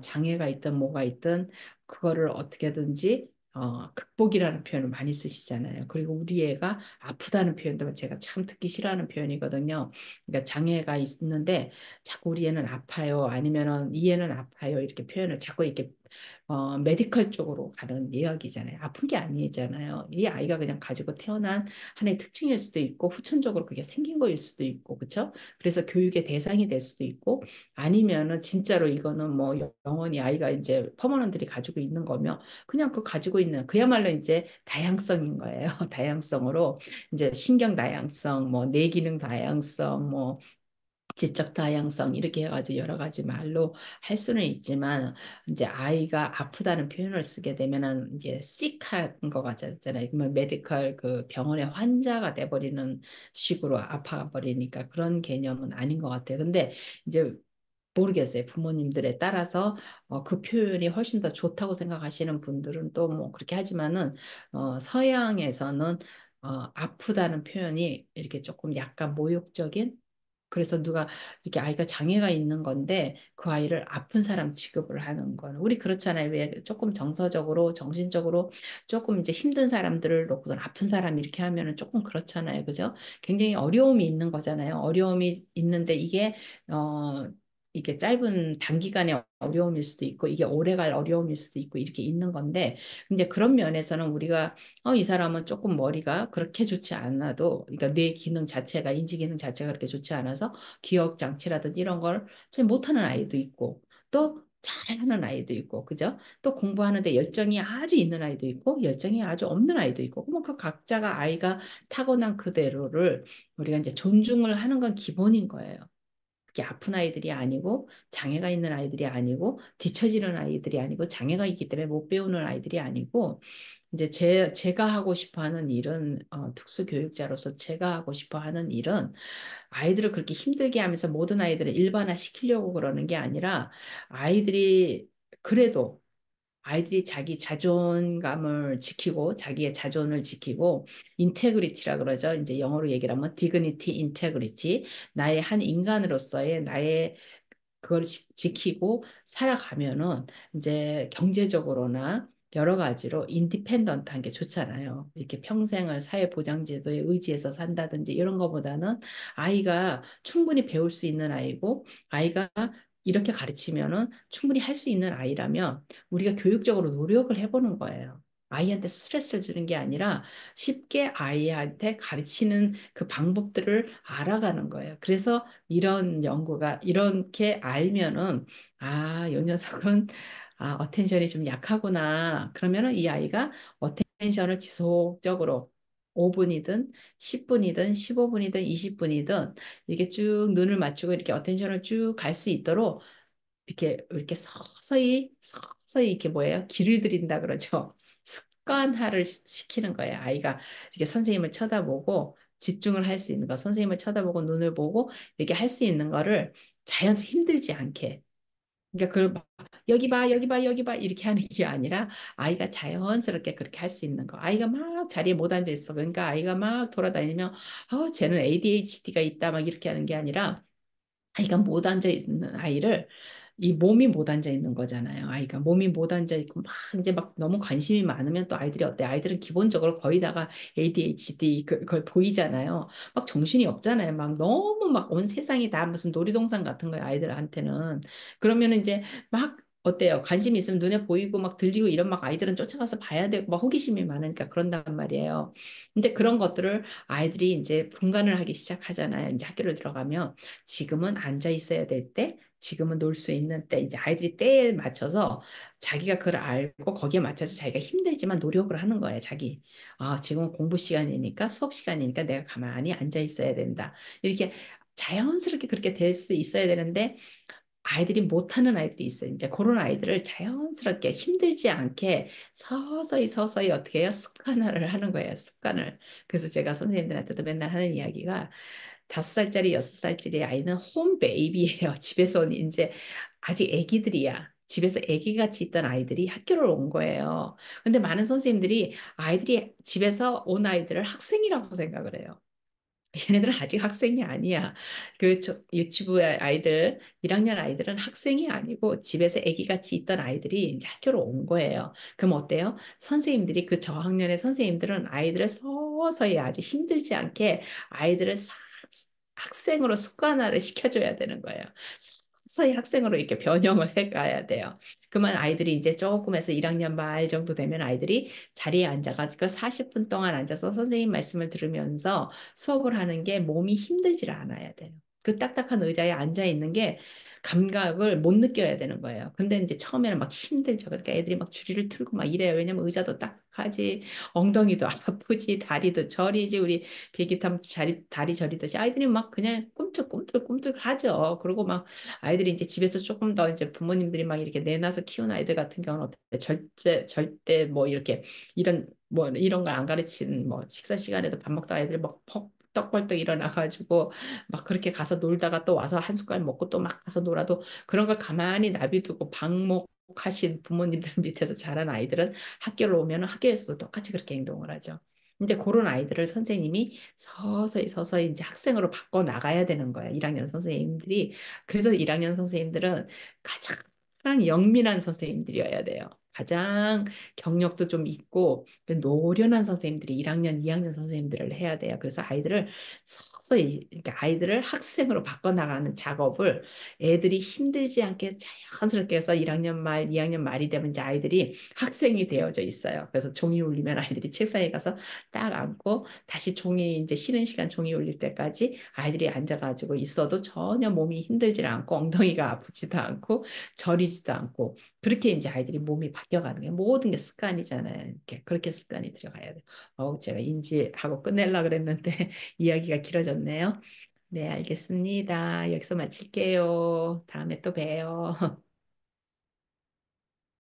장애가 있든 뭐가 있든 그거를 어떻게든지 극복이라는 표현을 많이 쓰시잖아요. 그리고 우리 애가 아프다는 표현도 제가 참 듣기 싫어하는 표현이거든요. 그러니까 장애가 있는데 자꾸 우리 애는 아파요. 아니면은 이 애는 아파요. 이렇게 표현을 자꾸 이렇게 메디컬 쪽으로 가는 이야기잖아요. 아픈 게 아니잖아요. 이 아이가 그냥 가지고 태어난 하나의 특징일 수도 있고 후천적으로 그게 생긴 거일 수도 있고 그렇죠? 그래서 교육의 대상이 될 수도 있고 아니면은 진짜로 이거는 뭐 영원히 아이가 이제 퍼머넌트리 가지고 있는 거면 그냥 그 가지고 있는 그야말로 이제 다양성인 거예요. 다양성으로 이제 신경 다양성, 뭐 뇌기능 다양성, 뭐 지적 다양성 이렇게 해가지고 여러 가지 말로 할 수는 있지만 이제 아이가 아프다는 표현을 쓰게 되면은 이제 sick한 거 같잖아요. 그러면 메디컬 그 병원의 환자가 돼버리는 식으로 아파 버리니까 그런 개념은 아닌 것 같아요. 근데 이제 모르겠어요. 부모님들에 따라서 그 표현이 훨씬 더 좋다고 생각하시는 분들은 또 뭐 그렇게 하지만은 서양에서는 아프다는 표현이 이렇게 조금 약간 모욕적인 그래서 누가 이렇게 아이가 장애가 있는 건데 그 아이를 아픈 사람 취급을 하는 거는 우리 그렇잖아요. 왜 조금 정서적으로 정신적으로 조금 이제 힘든 사람들을 놓고 아픈 사람 이렇게 하면은 조금 그렇잖아요. 그죠? 굉장히 어려움이 있는 거잖아요. 어려움이 있는데 이게 짧은 단기간의 어려움일 수도 있고 이게 오래갈 어려움일 수도 있고 이렇게 있는 건데 근데 그런 면에서는 우리가 이 사람은 조금 머리가 그렇게 좋지 않아도 그러니까 뇌 기능 자체가 인지 기능 자체가 그렇게 좋지 않아서 기억 장치라든지 이런 걸 잘 못하는 아이도 있고 또 잘하는 아이도 있고, 그죠? 또 공부하는데 열정이 아주 있는 아이도 있고, 열정이 아주 없는 아이도 있고, 뭐 그 각자가 아이가 타고난 그대로를 우리가 이제 존중을 하는 건 기본인 거예요. 그게 아픈 아이들이 아니고, 장애가 있는 아이들이 아니고, 뒤처지는 아이들이 아니고, 장애가 있기 때문에 못 배우는 아이들이 아니고, 이제 제가 하고 싶어 하는 일은, 특수교육자로서 제가 하고 싶어 하는 일은 아이들을 그렇게 힘들게 하면서 모든 아이들을 일반화 시키려고 그러는 게 아니라 아이들이 그래도 아이들이 자기 자존감을 지키고 자기의 자존을 지키고 인테그리티라 그러죠. 이제 영어로 얘기를 하면 디그니티, 인테그리티. 나의 한 인간으로서의 나의 그걸 지키고 살아가면은 이제 경제적으로나 여러 가지로 인디펜던트한 게 좋잖아요. 이렇게 평생을 사회보장제도에 의지해서 산다든지 이런 거보다는 아이가 충분히 배울 수 있는 아이고 아이가 이렇게 가르치면은 충분히 할 수 있는 아이라면 우리가 교육적으로 노력을 해보는 거예요. 아이한테 스트레스를 주는 게 아니라 쉽게 아이한테 가르치는 그 방법들을 알아가는 거예요. 그래서 이런 연구가 이렇게 알면은 이 녀석은 어텐션이 좀 약하구나. 그러면은 이 아이가 어텐션을 지속적으로 5분이든 10분이든 15분이든 20분이든 이렇게 쭉 눈을 맞추고 이렇게 어텐션을 쭉 갈 수 있도록 이렇게 서서히 서서히 이렇게 뭐예요? 길을 들인다 그러죠. 습관화를 시키는 거예요. 아이가 이렇게 선생님을 쳐다보고 집중을 할 수 있는 거, 선생님을 쳐다보고 눈을 보고 이렇게 할 수 있는 거를 자연스 힘들지 않게. 그러니까 그걸 막 여기 봐, 여기 봐, 여기 봐 이렇게 하는 게 아니라 아이가 자연스럽게 그렇게 할 수 있는 거. 아이가 막 자리에 못 앉아 있어. 그러니까 아이가 막 돌아다니면 쟤는 ADHD가 있다 막 이렇게 하는 게 아니라 아이가 못 앉아 있는 아이를 이 몸이 못 앉아 있는 거잖아요. 아이가 몸이 못 앉아 있고 막 이제 막 너무 관심이 많으면 또 아이들이 어때? 아이들은 기본적으로 거의 다가 ADHD 그걸 보이잖아요. 막 정신이 없잖아요. 막 너무 막 온 세상이 다 무슨 놀이동산 같은 거예요. 아이들한테는. 그러면 이제 막 어때요? 관심이 있으면 눈에 보이고 막 들리고 이런 막 아이들은 쫓아가서 봐야 되고 막 호기심이 많으니까 그런단 말이에요. 근데 그런 것들을 아이들이 이제 분간을 하기 시작하잖아요. 이제 학교를 들어가면 지금은 앉아 있어야 될 때, 지금은 놀 수 있는 때, 이제 아이들이 때에 맞춰서 자기가 그걸 알고 거기에 맞춰서 자기가 힘들지만 노력을 하는 거예요, 자기. 지금은 공부 시간이니까, 수업 시간이니까 내가 가만히 앉아 있어야 된다. 이렇게 자연스럽게 그렇게 될 수 있어야 되는데, 아이들이 못하는 아이들이 있어요. 이제 그런 아이들을 자연스럽게 힘들지 않게 서서히 서서히 어떻게 해요? 습관화를 하는 거예요, 습관을. 그래서 제가 선생님들한테도 맨날 하는 이야기가 5살짜리, 6살짜리 아이는 홈 베이비예요. 집에서 이제 아직 애기들이야. 집에서 애기같이 있던 아이들이 학교를 온 거예요. 근데 많은 선생님들이 아이들이 집에서 온 아이들을 학생이라고 생각을 해요. 얘네들은 아직 학생이 아니야. 유치부 아이들, 1학년 아이들은 학생이 아니고 집에서 아기같이 있던 아이들이 이제 학교로 온 거예요. 그럼 어때요? 선생님들이 그 저학년의 선생님들은 아이들을 서서히 아주 힘들지 않게 아이들을 학생으로 습관화를 시켜줘야 되는 거예요. 서서히 학생으로 이렇게 변형을 해가야 돼요. 그러면 아이들이 이제 조금 해서 1학년 말 정도 되면 아이들이 자리에 앉아가지고 40분 동안 앉아서 선생님 말씀을 들으면서 수업을 하는 게 몸이 힘들지를 않아야 돼요. 그 딱딱한 의자에 앉아 있는 게 감각을 못 느껴야 되는 거예요. 근데 이제 처음에는 막 힘들죠. 그러니까 애들이 막 주리를 틀고 막 이래요. 왜냐면 의자도 딱딱하지, 엉덩이도 아프지, 다리도 저리지, 우리 비행기 타면 다리 저리듯이 아이들이 막 그냥 꿈틀꿈틀 하죠. 그리고 막 아이들이 이제 집에서 조금 더 이제 부모님들이 막 이렇게 내놔서 키운 아이들 같은 경우는 어때? 절대 뭐 이렇게 이런 걸 안 가르치는 뭐 식사 시간에도 밥 먹다가 애들이 막 떡벌떡 일어나가지고 막 그렇게 가서 놀다가 또 와서 한 숟갈 먹고 또 막 가서 놀아도 그런 걸 가만히 놔비두고 방목하신 부모님들 밑에서 자란 아이들은 학교를 오면 학교에서도 똑같이 그렇게 행동을 하죠. 근데 그런 아이들을 선생님이 서서히 서서히 이제 학생으로 바꿔 나가야 되는 거예요. 1학년 선생님들이. 그래서 1학년 선생님들은 가장 영민한 선생님들이어야 돼요. 가장 경력도 좀 있고 노련한 선생님들이 1학년, 2학년 선생님들을 해야 돼요. 그래서 아이들을 서서히 이렇게 아이들을 학생으로 바꿔나가는 작업을 애들이 힘들지 않게 자연스럽게 해서 1학년 말, 2학년 말이 되면 이제 아이들이 학생이 되어져 있어요. 그래서 종이 울리면 아이들이 책상에 가서 딱 앉고 다시 종이 이제 쉬는 시간 종이 울릴 때까지 아이들이 앉아가지고 있어도 전혀 몸이 힘들지 않고 엉덩이가 아프지도 않고 저리지도 않고 그렇게 이제 아이들이 몸이 바뀌어가는 게 모든 게 습관이잖아요. 이렇게 그렇게 습관이 들어가야 돼요. 제가 인지하고 끝내려고 그랬는데 이야기가 길어졌네요. 네, 알겠습니다. 여기서 마칠게요. 다음에 또 봬요.